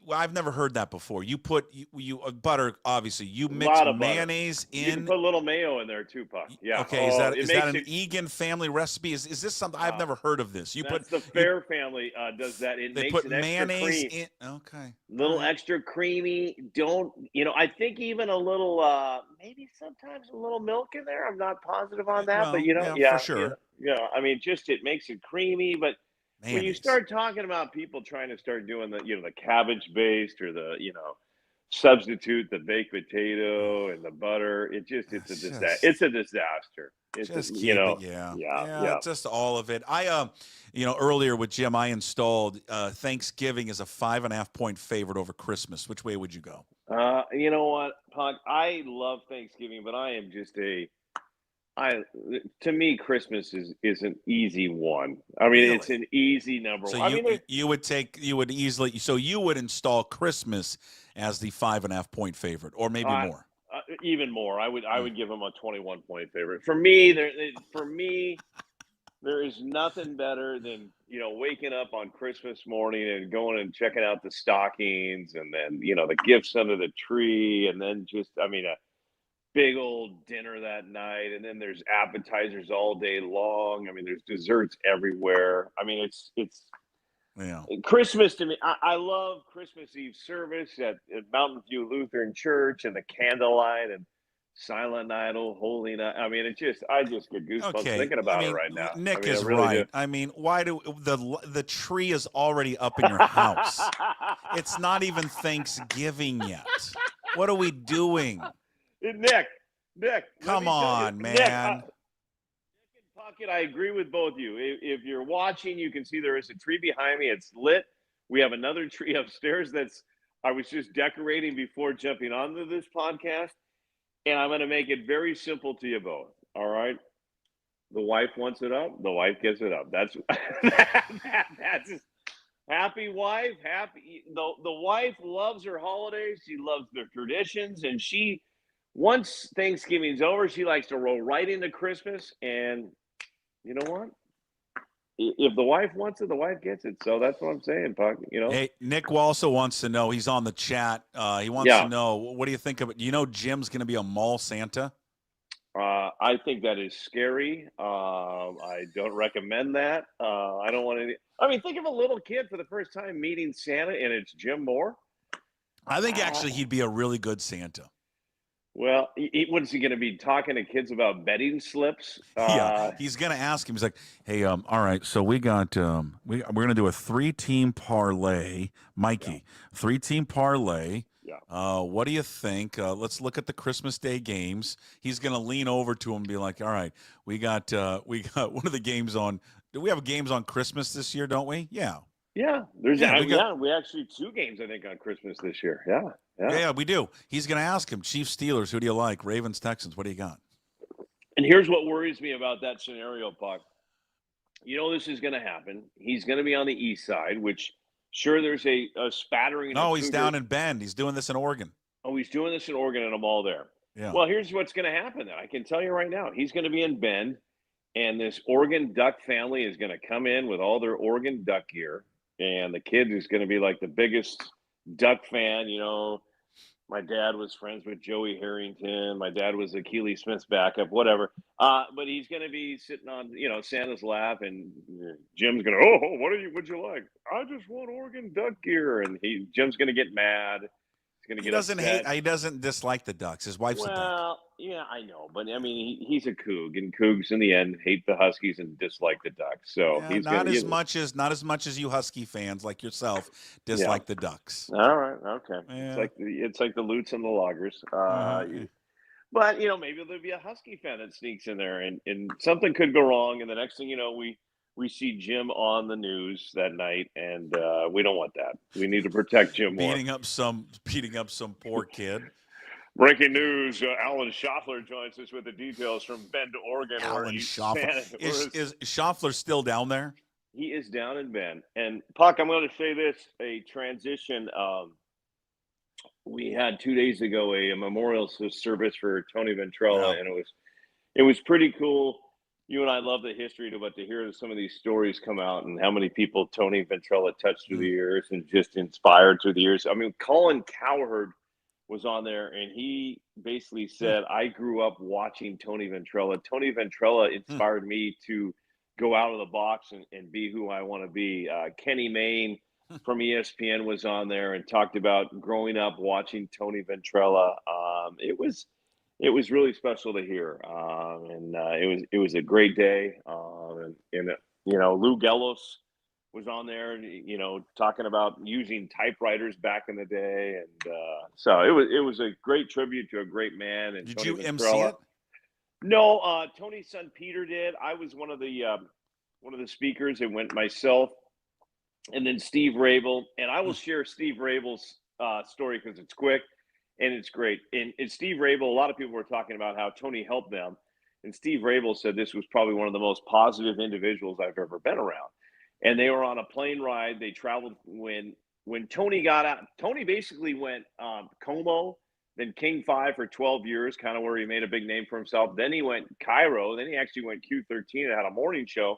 Well, I've never heard that before. You put butter, obviously. You mix mayonnaise in. You can put a little mayo in there too, Puck. Yeah. Okay. Is that an Egan family recipe? Is this something I've never heard of? This the Fair family does that. They put mayonnaise in. Okay. Little extra creamy. I think even a little, maybe sometimes a little milk in there. I'm not positive on that, but for sure. I mean, it makes it creamy, but. Mayonnaise. When you start talking about people trying to start doing the cabbage based or the substitute the baked potato and the butter, it's a disaster. It's a disaster. It's just just all of it. I earlier with Jim, I installed Thanksgiving as a 5.5 point favorite over Christmas. Which way would you go? You know what, Puck? I love Thanksgiving, but I am just to me, Christmas is an easy one. I mean, Really? it's an easy number So one. you would install Christmas as the 5.5 point favorite, or maybe more. Even more. I would give him a 21 point favorite. For me, there is nothing better than, waking up on Christmas morning and going and checking out the stockings, and then, the gifts under the tree, and then a big old dinner that night, and then there's appetizers all day long. I mean, there's desserts everywhere. I mean, it's Christmas to me. I love Christmas Eve service at Mountain View Lutheran Church, and the candlelight and Silent Night, oh holy night. I mean, I just get goosebumps thinking about it right now. Nick is really right. Do. I mean, why do the tree is already up in your house? It's not even Thanksgiving yet. What are we doing? Nick, come on, man. Nick and Puckett, I agree with both of you. If you're watching, you can see there is a tree behind me. It's lit. We have another tree upstairs I was just decorating before jumping onto this podcast. And I'm going to make it very simple to you both. All right. The wife wants it up. The wife gets it up. That's just, happy wife. Happy. The wife loves her holidays. She loves their traditions. And once Thanksgiving's over, she likes to roll right into Christmas. And you know what? If the wife wants it, the wife gets it. So that's what I'm saying, Puck. Hey, Nick also wants to know. He's on the chat. He wants to know, what do you think of it? Jim's going to be a mall Santa? I think that is scary. I don't recommend that. I don't want any. I mean, think of a little kid for the first time meeting Santa, and it's Jim Moore. I think actually he'd be a really good Santa. Well, what is he going to be talking to kids about betting slips? Yeah, he's going to ask him. He's like, "Hey, all right, so we got we're going to do a 3-team parlay, Mikey, 3-team parlay. Yeah. What do you think? Let's look at the Christmas Day games." He's going to lean over to him and be like, "All right, we got one of the games on. Do we have games on Christmas this year? Don't we? Yeah." Yeah, we actually 2 games I think on Christmas this year. Yeah, we do. He's going to ask him, Chiefs, Steelers, who do you like? Ravens, Texans, what do you got? And here's what worries me about that scenario, Puck. This is going to happen. He's going to be on the east side, which sure there's a spattering. No, he's down in Bend. He's doing this in Oregon. Oh, he's doing this in Oregon, and I'm all there. Yeah. Well, here's what's going to happen then. I can tell you right now. He's going to be in Bend, and this Oregon Duck family is going to come in with all their Oregon Duck gear. And the kid is going to be like the biggest Duck fan. My dad was friends with Joey Harrington. My dad was Keely Smith's backup, whatever. But he's going to be sitting on, Santa's lap, and Jim's going to, what'd you like? I just want Oregon Duck gear. And Jim's going to get mad. He doesn't dislike the Ducks. His wife's a Duck. Well, yeah, I know, but I mean, he's a Coug, and Cougs in the end hate the Huskies and dislike the Ducks. So he's not as much as you Husky fans like yourself dislike the Ducks. All right, okay. Yeah. It's like the Lutes and the Loggers. But maybe there'll be a Husky fan that sneaks in there, and something could go wrong, and the next thing you know, we see Jim on the news that night, and we don't want that. We need to protect Jim more. Beating up some poor kid. Breaking news: Alan Schaffler joins us with the details from Bend, Oregon. Alan Schaffler. Is Schaffler still down there? He is down in Bend. And Puck, I'm going to say this: a transition. We had 2 days ago a memorial service for Tony Ventrella, and it was pretty cool. You and I love the history, but to hear some of these stories come out and how many people Tony Ventrella touched through the years and just inspired through the years. I mean, Colin Cowherd was on there, and he basically said, I grew up watching Tony Ventrella. Tony Ventrella inspired me to go out of the box and be who I want to be. Kenny Mayne from ESPN was on there and talked about growing up watching Tony Ventrella. It was really special to hear, and it was a great day. And Lou Gellos was on there, talking about using typewriters back in the day, and so it was a great tribute to a great man. And did Tony you Ventrella. MC it? No, Tony's son Peter did. I was one of the speakers. It went myself, and then Steve Rabel, and I will share Steve Rabel's story because it's quick. and it's great. And Steve Rabel, a lot of people were talking about how Tony helped them, and Steve Rabel said this was probably one of the most positive individuals I've ever been around. And they were on a plane ride. They traveled when Tony got out. Tony basically went Como, then King 5 for 12 years, kind of where he made a big name for himself. Then he went Cairo. Then he actually went Q13 and had a morning show.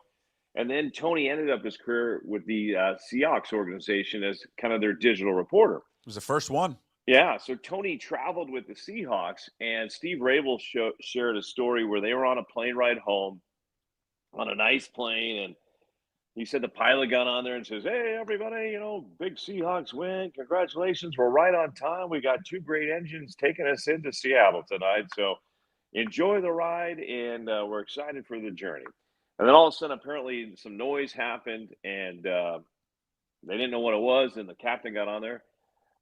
And then Tony ended up his career with the Seahawks organization as kind of their digital reporter. It was the first one. Yeah, so Tony traveled with the Seahawks, and Steve Rabel shared a story where they were on a plane ride home on a nice plane, and he said the pilot got on there and says, "Hey, everybody, big Seahawks win. Congratulations. We're right on time. We got 2 great engines taking us into Seattle tonight. So enjoy the ride, and we're excited for the journey." And then all of a sudden, apparently, some noise happened, and they didn't know what it was, and the captain got on there.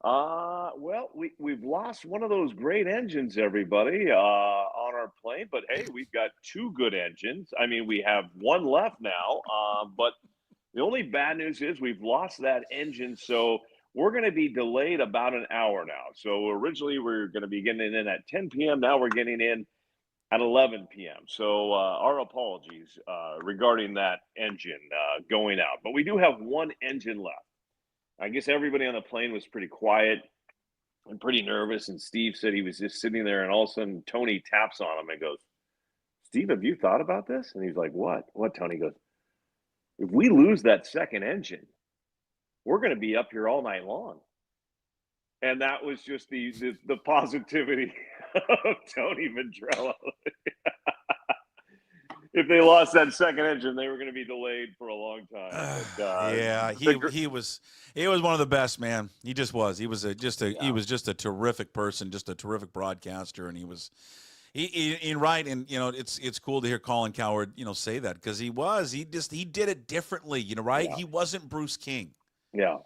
Well, we've lost one of those great engines, everybody, on our plane. But, hey, we've got 2 good engines. I mean, we have 1 left now. But the only bad news is we've lost that engine, so we're going to be delayed about an hour now. So originally we were going to be getting in at 10 p.m. Now we're getting in at 11 p.m. So our apologies regarding that engine going out. But we do have 1 engine left. I guess everybody on the plane was pretty quiet and pretty nervous. And Steve said he was just sitting there, and all of a sudden Tony taps on him and goes, "Steve, have you thought about this?" And he's like, "What?" "What?" Tony goes, "If we lose that second engine, we're going to be up here all night long." And that was just the positivity of Tony Ventrella. If they lost that second engine, they were going to be delayed for a long time. But, yeah, he was one of the best, man. He just was. He was just a terrific person, just a terrific broadcaster, and he was. Right, and it's cool to hear Colin Cowherd say that, because he did it differently, right? Yeah. He wasn't Bruce King. Yeah.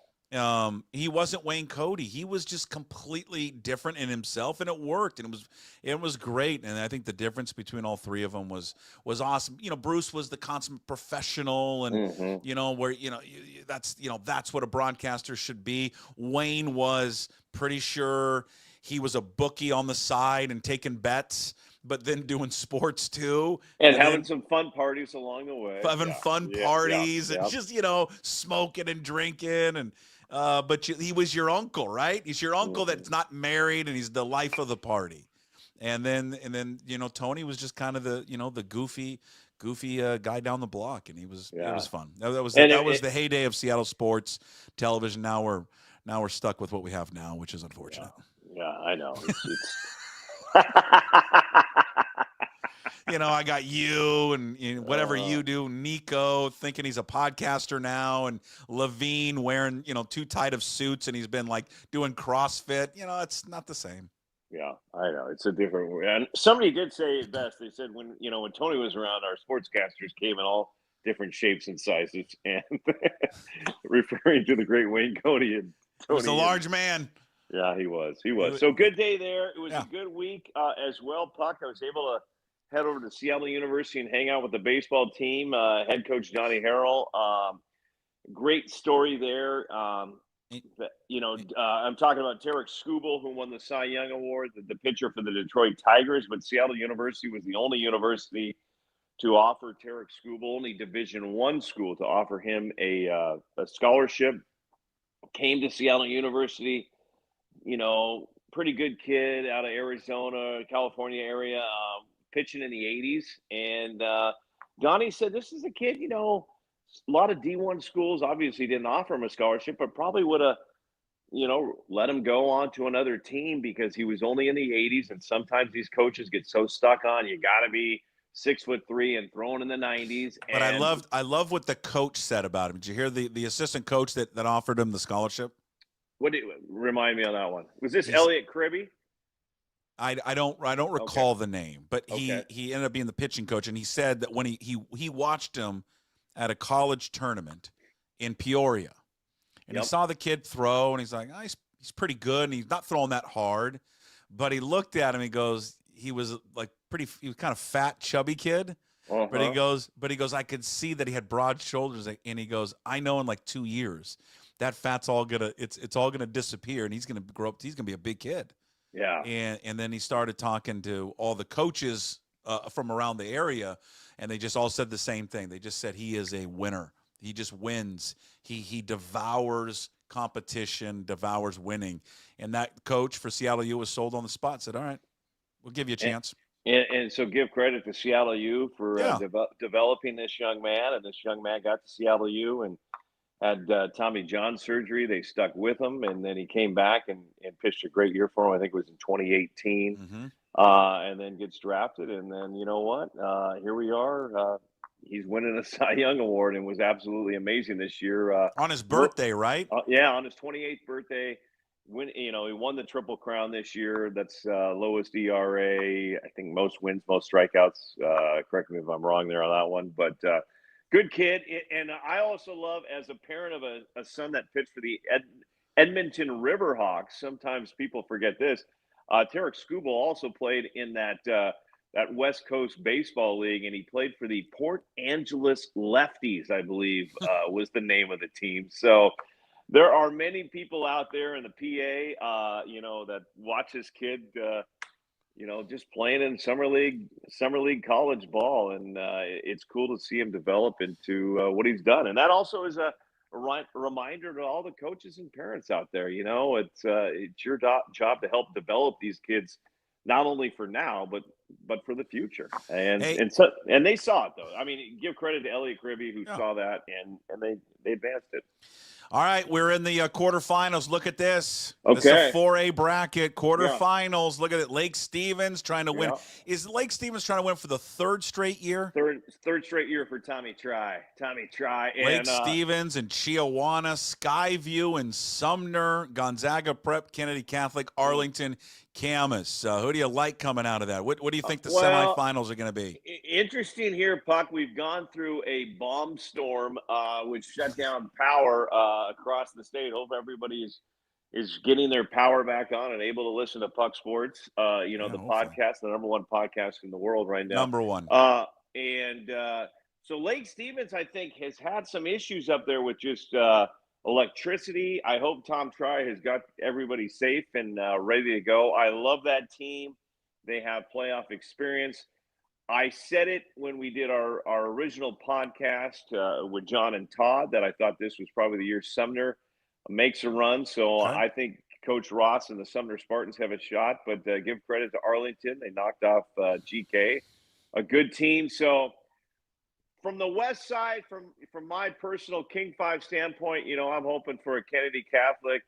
He wasn't Wayne Cody. He was just completely different in himself, and it worked, and it was great. And I think the difference between all 3 of them was awesome. Bruce was the consummate professional, and where that's what a broadcaster should be. Wayne was pretty sure he was a bookie on the side and taking bets, but then doing sports too. And having some fun parties along the way. Having fun parties and just, smoking and drinking. And but he was your uncle, right? He's your uncle that's not married, and he's the life of the party. And then Tony was just kind of the goofy guy down the block, and it was fun. That was the heyday of Seattle sports television. Now we're stuck with what we have now, which is unfortunate. Yeah, I know. I got you and whatever you do, Nico thinking he's a podcaster now, and Levine wearing, too tight of suits, and he's been like doing CrossFit. It's not the same. Yeah, I know. It's a different way. And somebody did say it best. They said when Tony was around, our sportscasters came in all different shapes and sizes, and referring to the great Wayne Cody and Tony. He was a large man. Yeah, he was. So good day there. It was a good week as well, Puck. I was able to head over to Seattle University and hang out with the baseball team. Head coach Johnny Harrell. Great story there. I'm talking about Tarek Skubal, who won the Cy Young Award, the pitcher for the Detroit Tigers. But Seattle University was the only university to offer Tarek Skubal, only Division I school to offer him a scholarship. Came to Seattle University. Pretty good kid out of Arizona, California area, pitching in the 80s. And Donnie said, this is a kid, a lot of D1 schools obviously didn't offer him a scholarship, but probably would have, let him go on to another team, because he was only in the 80s. And sometimes these coaches get so stuck on, you got to be 6'3" and throwing in the 90s. But I love what the coach said about him. Did you hear the assistant coach that offered him the scholarship? Remind me on that one? Was this Elliot Kribbe? I don't recall the name, but he ended up being the pitching coach, and he said that when he watched him at a college tournament in Peoria, and he saw the kid throw, and he's like, he's pretty good, and he's not throwing that hard, but he looked at him, he goes, he was kind of fat, chubby kid. But he goes, I could see that he had broad shoulders, and he goes, I know in like 2 years that fat's all it's all gonna disappear, and he's gonna grow up. He's gonna be a big kid. Yeah. And then he started talking to all the coaches from around the area, and they just all said the same thing. They just said he is a winner. He just wins. He devours competition, devours winning. And that coach for Seattle U was sold on the spot, said, all right, we'll give you a chance. And so give credit to Seattle U for developing this young man. And this young man got to Seattle U and had Tommy John surgery. They stuck with him, and then he came back and pitched a great year for him. I think it was in 2018. Mm-hmm. And then gets drafted. And then, you know what? Here we are. He's winning a Cy Young Award and was absolutely amazing this year. On his birthday, right? Yeah, on his 28th birthday. He won the Triple Crown this year. That's lowest ERA. I think most wins, most strikeouts. Correct me if I'm wrong there on that one. But good kid. And I also love, as a parent of a son that pitched for the Edmonton Riverhawks, sometimes people forget this. Tarek Skubal also played in that West Coast Baseball League, and he played for the Port Angeles Lefties, I believe, was the name of the team. So there are many people out there in the PA, that watch this kid, just playing in summer league college ball, and it's cool to see him develop into what he's done. And that also is a reminder to all the coaches and parents out there. It's your job to help develop these kids, not only for now, but for the future. And they saw it, though. I mean, give credit to Elliot Gribby, who saw that, and they advanced it. All right, we're in the quarterfinals. Look at this. Okay. This is a 4A bracket, quarterfinals. Look at it. Lake Stevens trying to win. Is Lake Stevens trying to win for the third straight year? Third straight year for Tommy Try. Lake Stevens and Chiawana, Skyview and Sumner, Gonzaga Prep, Kennedy Catholic, Arlington, Camas. Who do you like coming out of that? What do you think the semifinals are going to be? Interesting here, Puck. We've gone through a bomb storm, which shut down power across the state. Hope everybody is getting their power back on and able to listen to Puck Sports. The podcast, the number one podcast in the world right now. Number one. So Lake Stevens, I think, has had some issues up there with just electricity. I hope Tom Try has got everybody safe and ready to go. I love that team. They have playoff experience. I said it when we did our original podcast with John and Todd that I thought this was probably the year Sumner makes a run. So I think Coach Ross and the Sumner Spartans have a shot. But give credit to Arlington. They knocked off GK, a good team. So from the west side, from my personal King 5 standpoint, I'm hoping for a Kennedy Catholic,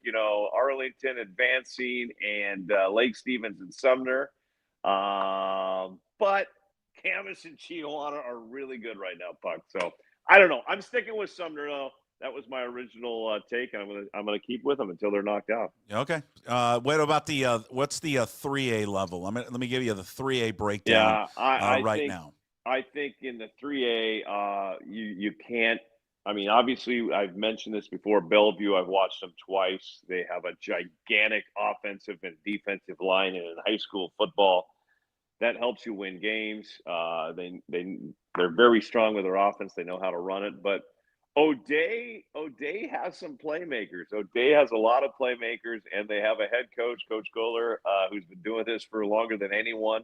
Arlington advancing, and Lake Stevens and Sumner. But Camas and Chiawana are really good right now, Puck. So I don't know. I'm sticking with Sumner though. That was my original take, and I'm gonna keep with them until they're knocked out. Okay. What about what's the 3A level? Let me give you the 3A breakdown. Now. I think in the 3A, you can't. I mean, obviously, I've mentioned this before. Bellevue, I've watched them twice. They have a gigantic offensive and defensive line, and in high school football, that helps you win games. They're very strong with their offense. They know how to run it. But O'Day has some playmakers. O'Day has a lot of playmakers, and they have a head coach, Coach Goller, who's been doing this for longer than anyone.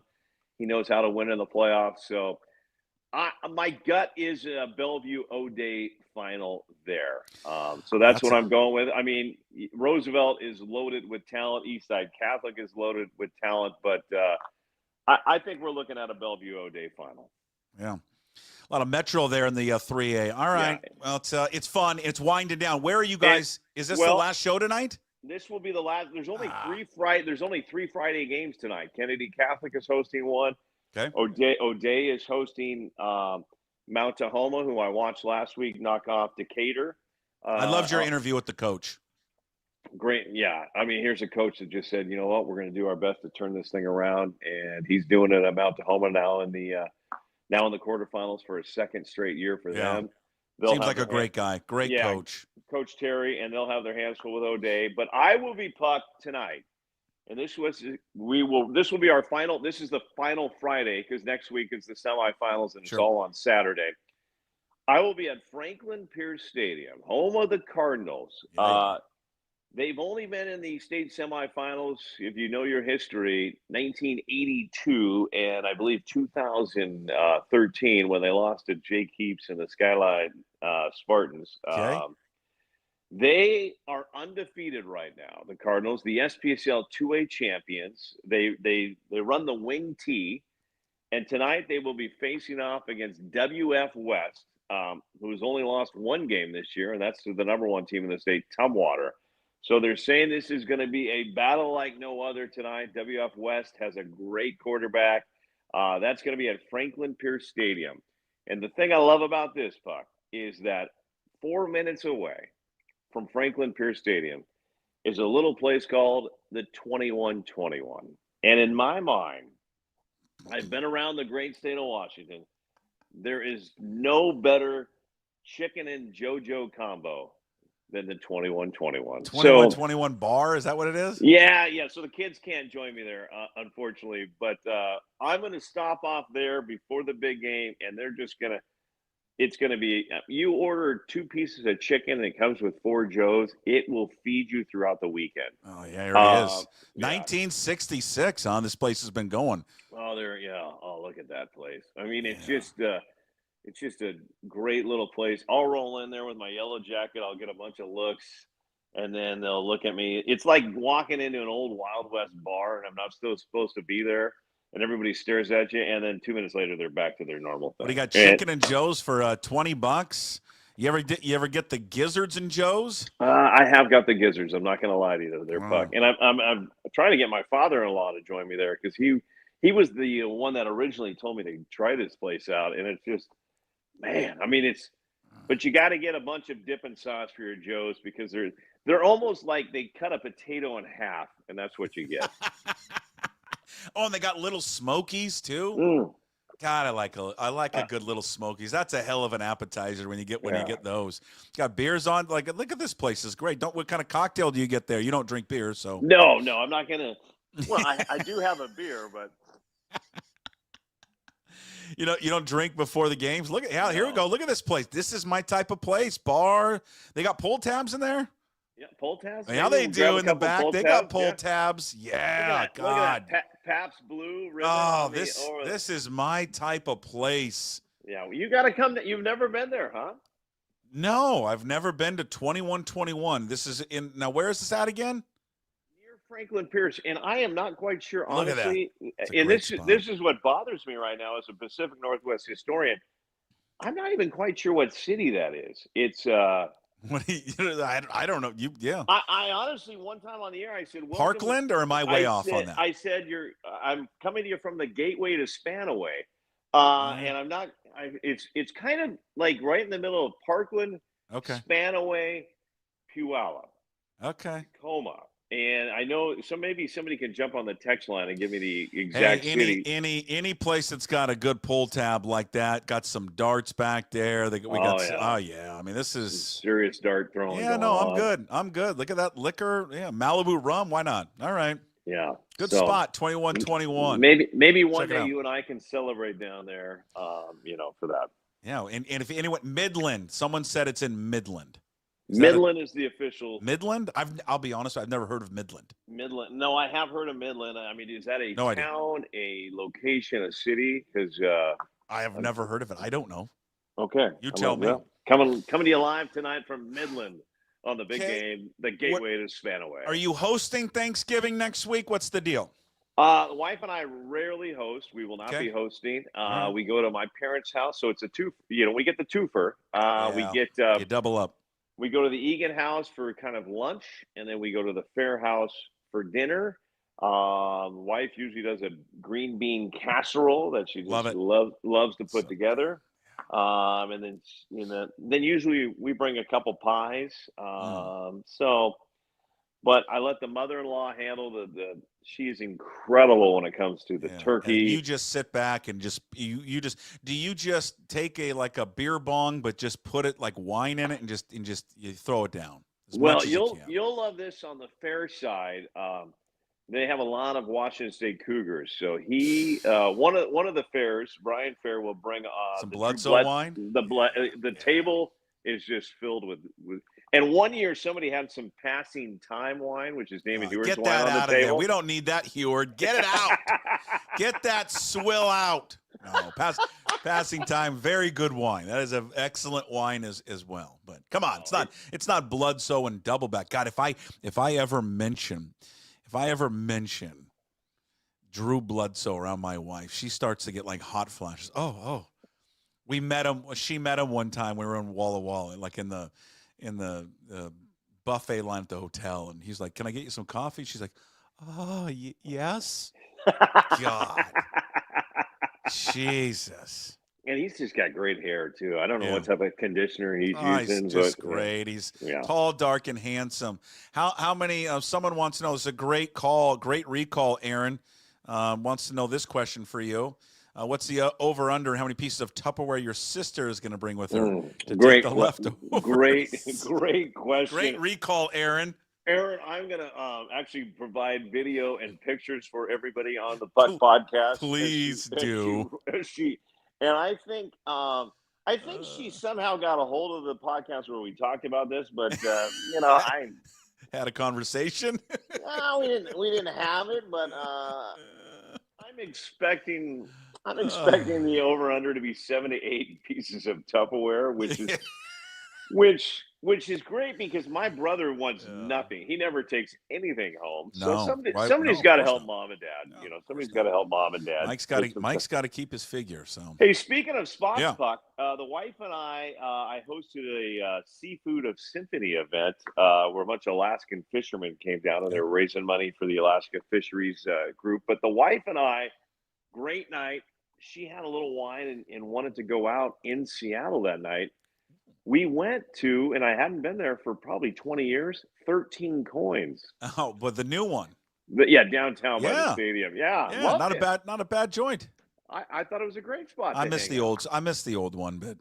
He knows how to win in the playoffs. So my gut is a Bellevue O'Day final there. So that's what I'm going with. I mean, Roosevelt is loaded with talent. Eastside Catholic is loaded with talent. But I think we're looking at a Bellevue O'Day final. Yeah. A lot of Metro there in the 3A. All right. Yeah. Well, it's fun. It's winding down. Where are you guys? Is this the last show tonight? This will be the last. There's only three Friday games tonight. Kennedy Catholic is hosting one. Okay. O'Day is hosting Mount Tahoma, who I watched last week, knock off Decatur. I loved your interview with the coach. Great. Yeah. I mean, here's a coach that just said, you know what, we're going to do our best to turn this thing around. And he's doing it at Mount Tahoma now in the quarterfinals for a second straight year for them. Seems like a great guy. Great coach. Coach Terry, and they'll have their hands full with O'Day. But I will be Puck tonight. And this will be our final. This is the final Friday because next week is the semifinals and it's all on Saturday. I will be at Franklin Pierce Stadium, home of the Cardinals. They've only been in the state semifinals, if you know your history, 1982 and I believe 2013 when they lost to Jake Heaps and the Skyline Spartans. Okay. They are undefeated right now. The Cardinals, the SPSL 2A champions. They run the Wing T, and tonight they will be facing off against WF West, who has only lost one game this year, and that's the number one team in the state, Tumwater. So they're saying this is going to be a battle like no other tonight. WF West has a great quarterback. That's going to be at Franklin Pierce Stadium. And the thing I love about this, Puck, is that 4 minutes away from Franklin Pierce Stadium is a little place called the 2121. And in my mind, I've been around the great state of Washington. There is no better chicken and JoJo combo than the 2121. 2121 bar, is that what it is? Yeah. So the kids can't join me there, unfortunately. But I'm going to stop off there before the big game, and they're just going to – it's going to be – you order 2 pieces of chicken, and it comes with 4 Joes. It will feed you throughout the weekend. Oh, yeah, here it is. 1966, huh? This place has been going. Oh, Oh, look at that place. I mean, it's just a great little place. I'll roll in there with my yellow jacket. I'll get a bunch of looks, and then they'll look at me. It's like walking into an old Wild West bar, and I'm not still supposed to be there, and everybody stares at you, and then 2 minutes later, they're back to their normal thing. What do you got, chicken and Joe's for $20? You ever get the gizzards and Joe's? I have got the gizzards. I'm not going to lie to you. They're Puck. And I'm trying to get my father-in-law to join me there because he was the one that originally told me to try this place out, and it's just, man, I mean, but you got to get a bunch of dipping sauce for your Joes because they're almost like they cut a potato in half, and that's what you get. Oh, and they got little Smokies too. God, I like a good little Smokies. That's a hell of an appetizer when you get those. Got beers on. Like, look at this place. It's great. What kind of cocktail do you get there? You don't drink beer, so no, I'm not gonna. Well, I do have a beer, but. You don't drink before the games. Look at here we go. Look at this place. This is my type of place. Bar. They got pull tabs in there. Yeah, pull tabs. Yeah, they do in the back. They got pull tabs. Yeah, God. Look at that. Pabst Blue ribbon. Oh, this is my type of place. Yeah, you got to come. You've never been there, huh? No, I've never been to 2121. This is in now. Where is this at again? Franklin Pierce, and I am not quite sure, honestly. And this is what bothers me right now as a Pacific Northwest historian. I'm not even quite sure what city that is. It's I don't know. I honestly, one time on the air, I said, Parkland, or am I way off on that? I said I'm coming to you from the gateway to Spanaway, and I'm not. It's kind of like right in the middle of Parkland, Spanaway, Puyallup, Tacoma. And I know maybe somebody can jump on the text line and give me the exact city. Any place that's got a good pull tab like that, got some darts back there. I mean, this is serious dart throwing. Yeah, no, I'm good. Look at that liquor. Yeah, Malibu rum. Why not? All right. Yeah. Good spot. 2121. Maybe one day you and I can celebrate down there. For that. Yeah, and if anyone Midland, someone said it's in Midland. Midland is the official. Midland? I'll be honest, I've never heard of Midland. Midland. No, I have heard of Midland. I mean, is that a town, a location, a city? Because I have never heard of it. I don't know. Okay. You tell me. Coming to you live tonight from Midland on the big game, the gateway to Spanaway. Are you hosting Thanksgiving next week? What's the deal? The wife and I rarely host. We will not be hosting. We go to my parents' house, so it's a two. We get the twofer. We get you double up. We go to the Egan house for kind of lunch, and then we go to the Fair house for dinner. Wife usually does a green bean casserole that she just loves to put together. And then usually we bring a couple pies. But I let the mother-in-law handle she's incredible when it comes to the turkey. And you just sit back and do you just take a beer bong, but just put it like wine in it and just you throw it down? Well, you'll love this on the Fair side. They have a lot of Washington State Cougars. So one of the fairs, Brian Fair, will bring some Bledsoe wine. The table is just filled with And one year, somebody had some passing time wine, which is Damon Hewart's Get wine, that on the out of there. table. We don't need that, Heward. Get it out. Get that swill out. No, passing time. Very good wine. That is an excellent wine as well. But come on, it's not Bloodsoe and Doubleback. God, if I ever mention Drew Bloodsoe around my wife, she starts to get like hot flashes. Oh. We met him. She met him one time. We were in Walla Walla, like in the buffet line at the hotel, and he's like, "Can I get you some coffee?" She's like, "Oh, yes." God, Jesus. And he's just got great hair too. I don't know what type of conditioner he's using. He's just great. He's tall, dark, and handsome. How many? Someone wants to know. This is a great recall. Aaron wants to know this question for you. What's the over/under? How many pieces of Tupperware your sister is going to bring with her to take the leftovers? Great question. Great recall, Aaron. Aaron, I'm going to actually provide video and pictures for everybody on the Puck podcast. Please do. And I think she somehow got a hold of the podcast where we talked about this, but I had a conversation. We didn't have it, but I'm expecting the over/under to be 7 to 8 pieces of Tupperware, which is great because my brother wants nothing. He never takes anything home. So somebody's got to help mom and dad. Somebody's got to help mom and dad. Mike's got to keep his figure. So hey, speaking of spots, Puck, the wife and I hosted a Seafood of Symphony event where a bunch of Alaskan fishermen came down and they were raising money for the Alaska Fisheries group. But the wife and I, great night. She had a little wine and wanted to go out in Seattle that night. We went to, and I hadn't been there for probably 20 years, 13 Coins. Oh, but the new one. Downtown by the stadium. Yeah, not a bad joint. I thought it was a great spot. I miss the old one, but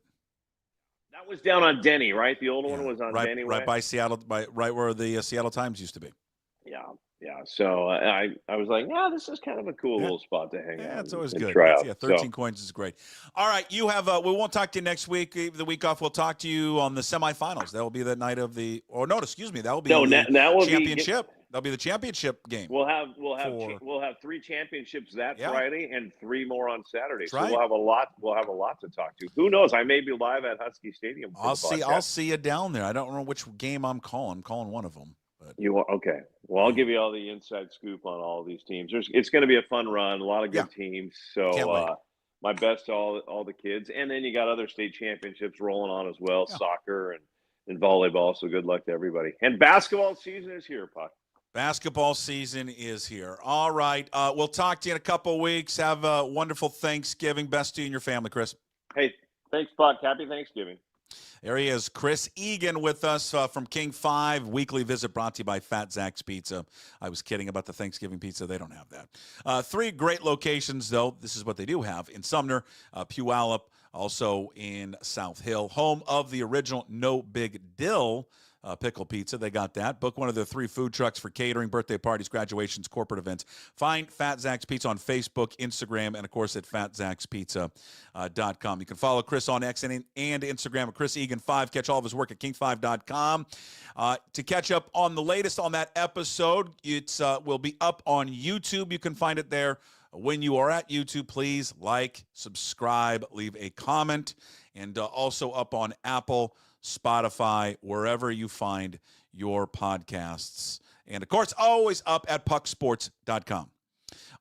that was down on Denny, right? The old one was on Denny, right by Seattle, right where the Seattle Times used to be. Yeah. So I was like, this is kind of a cool little spot to hang out. Yeah, it's always good. Try out. 13 Coins is great. All right, you have. We won't talk to you next week. The week off, we'll talk to you on the semifinals. That will be the night of the. Or no, excuse me. That will be the championship. That'll be the championship game. We'll have 3 championships that Friday and 3 more on Saturday. So we'll have a lot to talk to. Who knows? I may be live at Husky Stadium. I'll see you down there. I don't know which game I'm calling. I'm calling one of them. But. You are okay. Well, I'll give you all the inside scoop on all these teams. It's going to be a fun run. A lot of good teams. So my best to all the kids. And then you got other state championships rolling on as well, soccer and volleyball. So good luck to everybody. And basketball season is here, Puck. Basketball season is here. All right. We'll talk to you in a couple of weeks. Have a wonderful Thanksgiving. Best to you and your family, Chris. Hey, thanks, Puck. Happy Thanksgiving. There he is, Chris Egan with us from King 5. Weekly visit brought to you by Fat Zach's Pizza. I was kidding about the Thanksgiving pizza. They don't have that. 3 great locations, though. This is what they do have. In Sumner, Puyallup, also in South Hill. Home of the original No Big Dill pickle pizza. They got that. Book one of their 3 food trucks for catering, birthday parties, graduations, corporate events. Find Fat Zach's Pizza on Facebook, Instagram, and, of course, at fatzachspizza.com. You can follow Chris on X and Instagram at Chris Egan 5. Catch all of his work at king5.com. To catch up on the latest on that episode, it will be up on YouTube. You can find it there. When you are at YouTube, please like, subscribe, leave a comment, and also up on Apple, Spotify, wherever you find your podcasts. And, of course, always up at pucksports.com.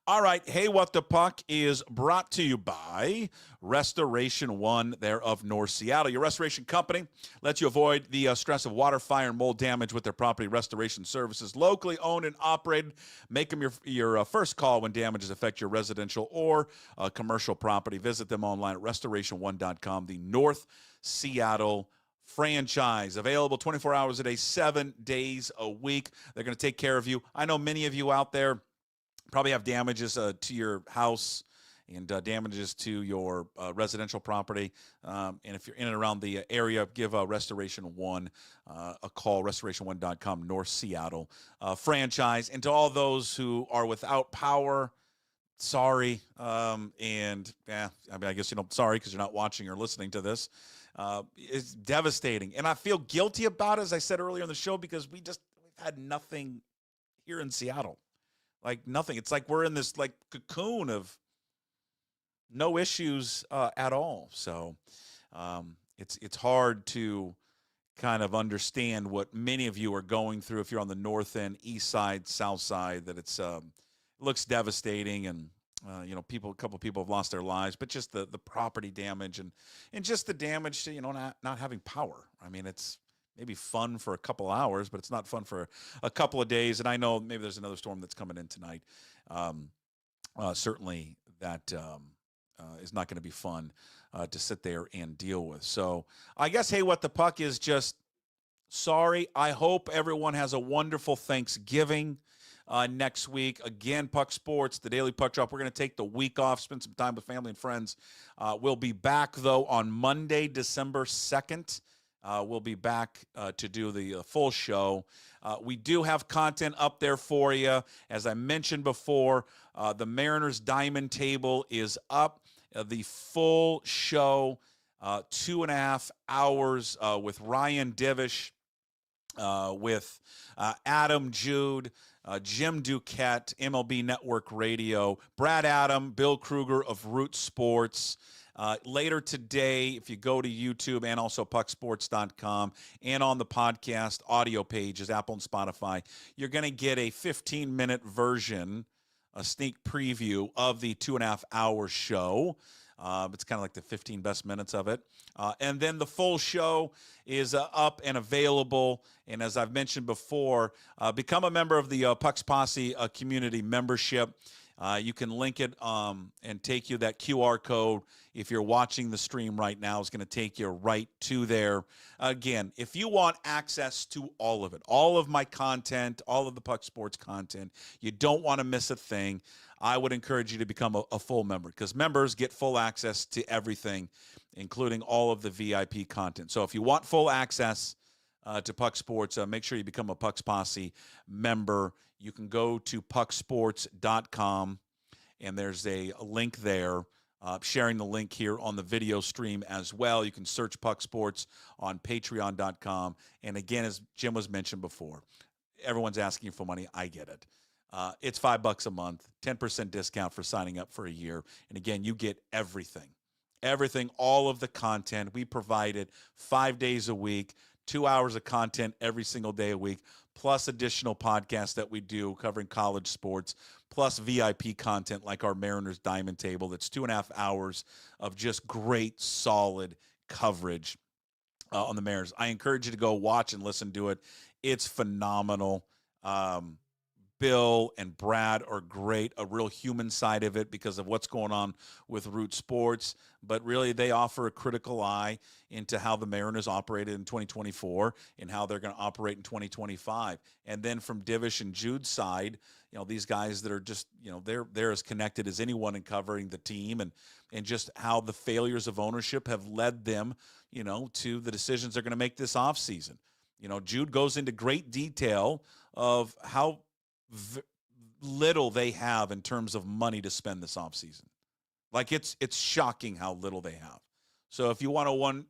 All right, Hey, What the Puck is brought to you by Restoration One there of North Seattle. Your restoration company lets you avoid the stress of water, fire, and mold damage with their property restoration services. Locally owned and operated. Make them your first call when damages affect your residential or commercial property. Visit them online at restoration1.com. The North Seattle franchise, available 24 hours a day, 7 days a week. They're going to take care of you. I know many of you out there probably have damages to your house and damages to your residential property. And if you're in and around the area, give Restoration One a call, restoration1.com, North Seattle franchise. And to all those who are without power, sorry. I guess, sorry because you're not watching or listening to this. is devastating. And I feel guilty about it, as I said earlier in the show, because we've had nothing here in Seattle. Like nothing. It's like we're in this like cocoon of no issues at all. So it's hard to kind of understand what many of you are going through if you're on the north end, east side, south side, that it looks devastating. And a couple of people have lost their lives, but just the property damage and just the damage to, not having power. I mean, it's maybe fun for a couple hours, but it's not fun for a couple of days. And I know maybe there's another storm that's coming in tonight. Certainly that is not going to be fun to sit there and deal with. So I guess, hey, what the puck is just sorry. I hope everyone has a wonderful Thanksgiving next week. Again, Puck Sports, the Daily Puck Drop. We're going to take the week off, spend some time with family and friends. We'll be back, though, on Monday, December 2nd. We'll be back to do the full show. We do have content up there for you. As I mentioned before, the Mariners Diamond Table is up. The full show, 2.5 hours with Ryan Divish, with Adam Jude, Jim Duquette, MLB Network Radio, Brad Adam, Bill Kruger of Root Sports. Later today, if you go to YouTube and also pucksports.com and on the podcast audio pages, Apple and Spotify, you're going to get a 15-minute version, a sneak preview of the 2.5 hour show. It's kind of like the 15 best minutes of it. And then the full show is up and available. And as I've mentioned before, become a member of the Pucks Posse community membership. You can link it and take you that QR code. If you're watching the stream right now, it's going to take you right to there. Again, if you want access to all of it, all of my content, all of the Puck Sports content, you don't want to miss a thing, I would encourage you to become a full member, because members get full access to everything, including all of the VIP content. So if you want full access to Puck Sports, make sure you become a Pucks Posse member. You can go to pucksports.com, and there's a link there. Sharing the link here on the video stream as well. You can search Puck Sports on patreon.com. And again, as Jim was mentioned before, everyone's asking for money. I get it. It's $5 a month, 10% discount for signing up for a year. And again, you get everything, all of the content. We provide it 5 days a week, 2 hours of content every single day a week, plus additional podcasts that we do covering college sports, plus VIP content like our Mariners Diamond Table. That's 2.5 hours of just great, solid coverage on the Mariners. I encourage you to go watch and listen to it. It's phenomenal. Bill and Brad are great, a real human side of it because of what's going on with Root Sports. But really, they offer a critical eye into how the Mariners operated in 2024 and how they're going to operate in 2025. And then from Divish and Jude's side, these guys that are just, they're as connected as anyone in covering the team and just how the failures of ownership have led them, to the decisions they're going to make this offseason. Jude goes into great detail of how little they have in terms of money to spend this offseason. Like it's shocking how little they have. So if you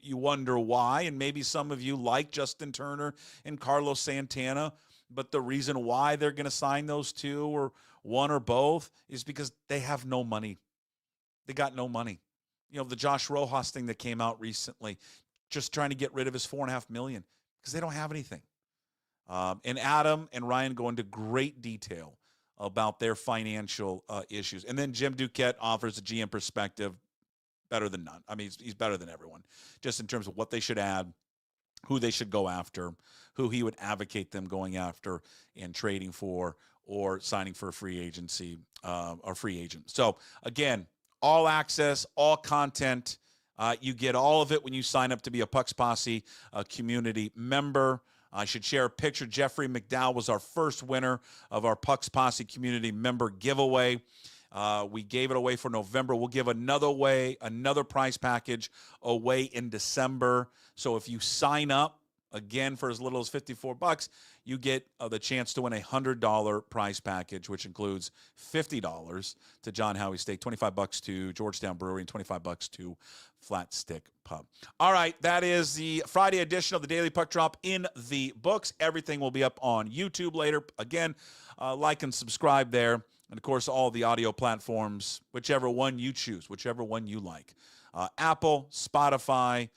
you wonder why, and maybe some of you like Justin Turner and Carlos Santana, but the reason why they're going to sign those two or one or both is because they have no money. They got no money. The Josh Rojas thing that came out recently, just trying to get rid of his $4.5 million because they don't have anything. And Adam and Ryan go into great detail about their financial issues. And then Jim Duquette offers a GM perspective better than none. I mean, he's better than everyone, just in terms of what they should add, who they should go after, who he would advocate them going after and trading for or signing for a free agency or free agent. So, again, all access, all content. You get all of it when you sign up to be a Pucks Posse community member. I should share a picture. Jeffrey McDowell was our first winner of our Pucks Posse community member giveaway. We gave it away for November. We'll give another prize package away in December. So if you sign up Again, for as little as $54, you get the chance to win a $100 prize package, which includes $50 to John Howie Steak, $25 to Georgetown Brewery, and $25 to Flat Stick Pub. All right, that is the Friday edition of the Daily Puck Drop in the books. Everything will be up on YouTube later. Again, like and subscribe there. And, of course, all the audio platforms, whichever one you choose, whichever one you like. Apple, Spotify,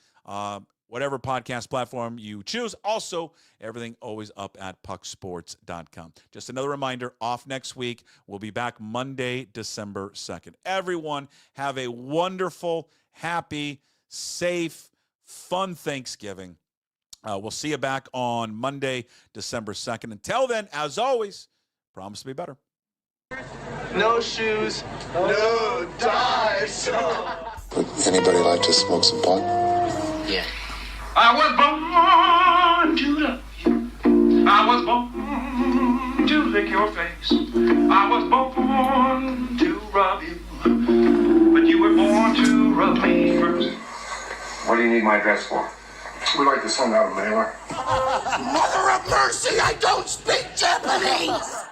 whatever podcast platform you choose. Also, everything always up at pucksports.com. Just another reminder, off next week. We'll be back Monday, December 2nd. Everyone, have a wonderful, happy, safe, fun Thanksgiving. We'll see you back on Monday, December 2nd. Until then, as always, promise to be better. No shoes, no dice. Would anybody like to smoke some pot? Yeah. I was born to love you. I was born to lick your face. I was born to rub you. But you were born to rub me first. What do you need my address for? We'd like to send out a mailer. Mother of mercy, I don't speak Japanese!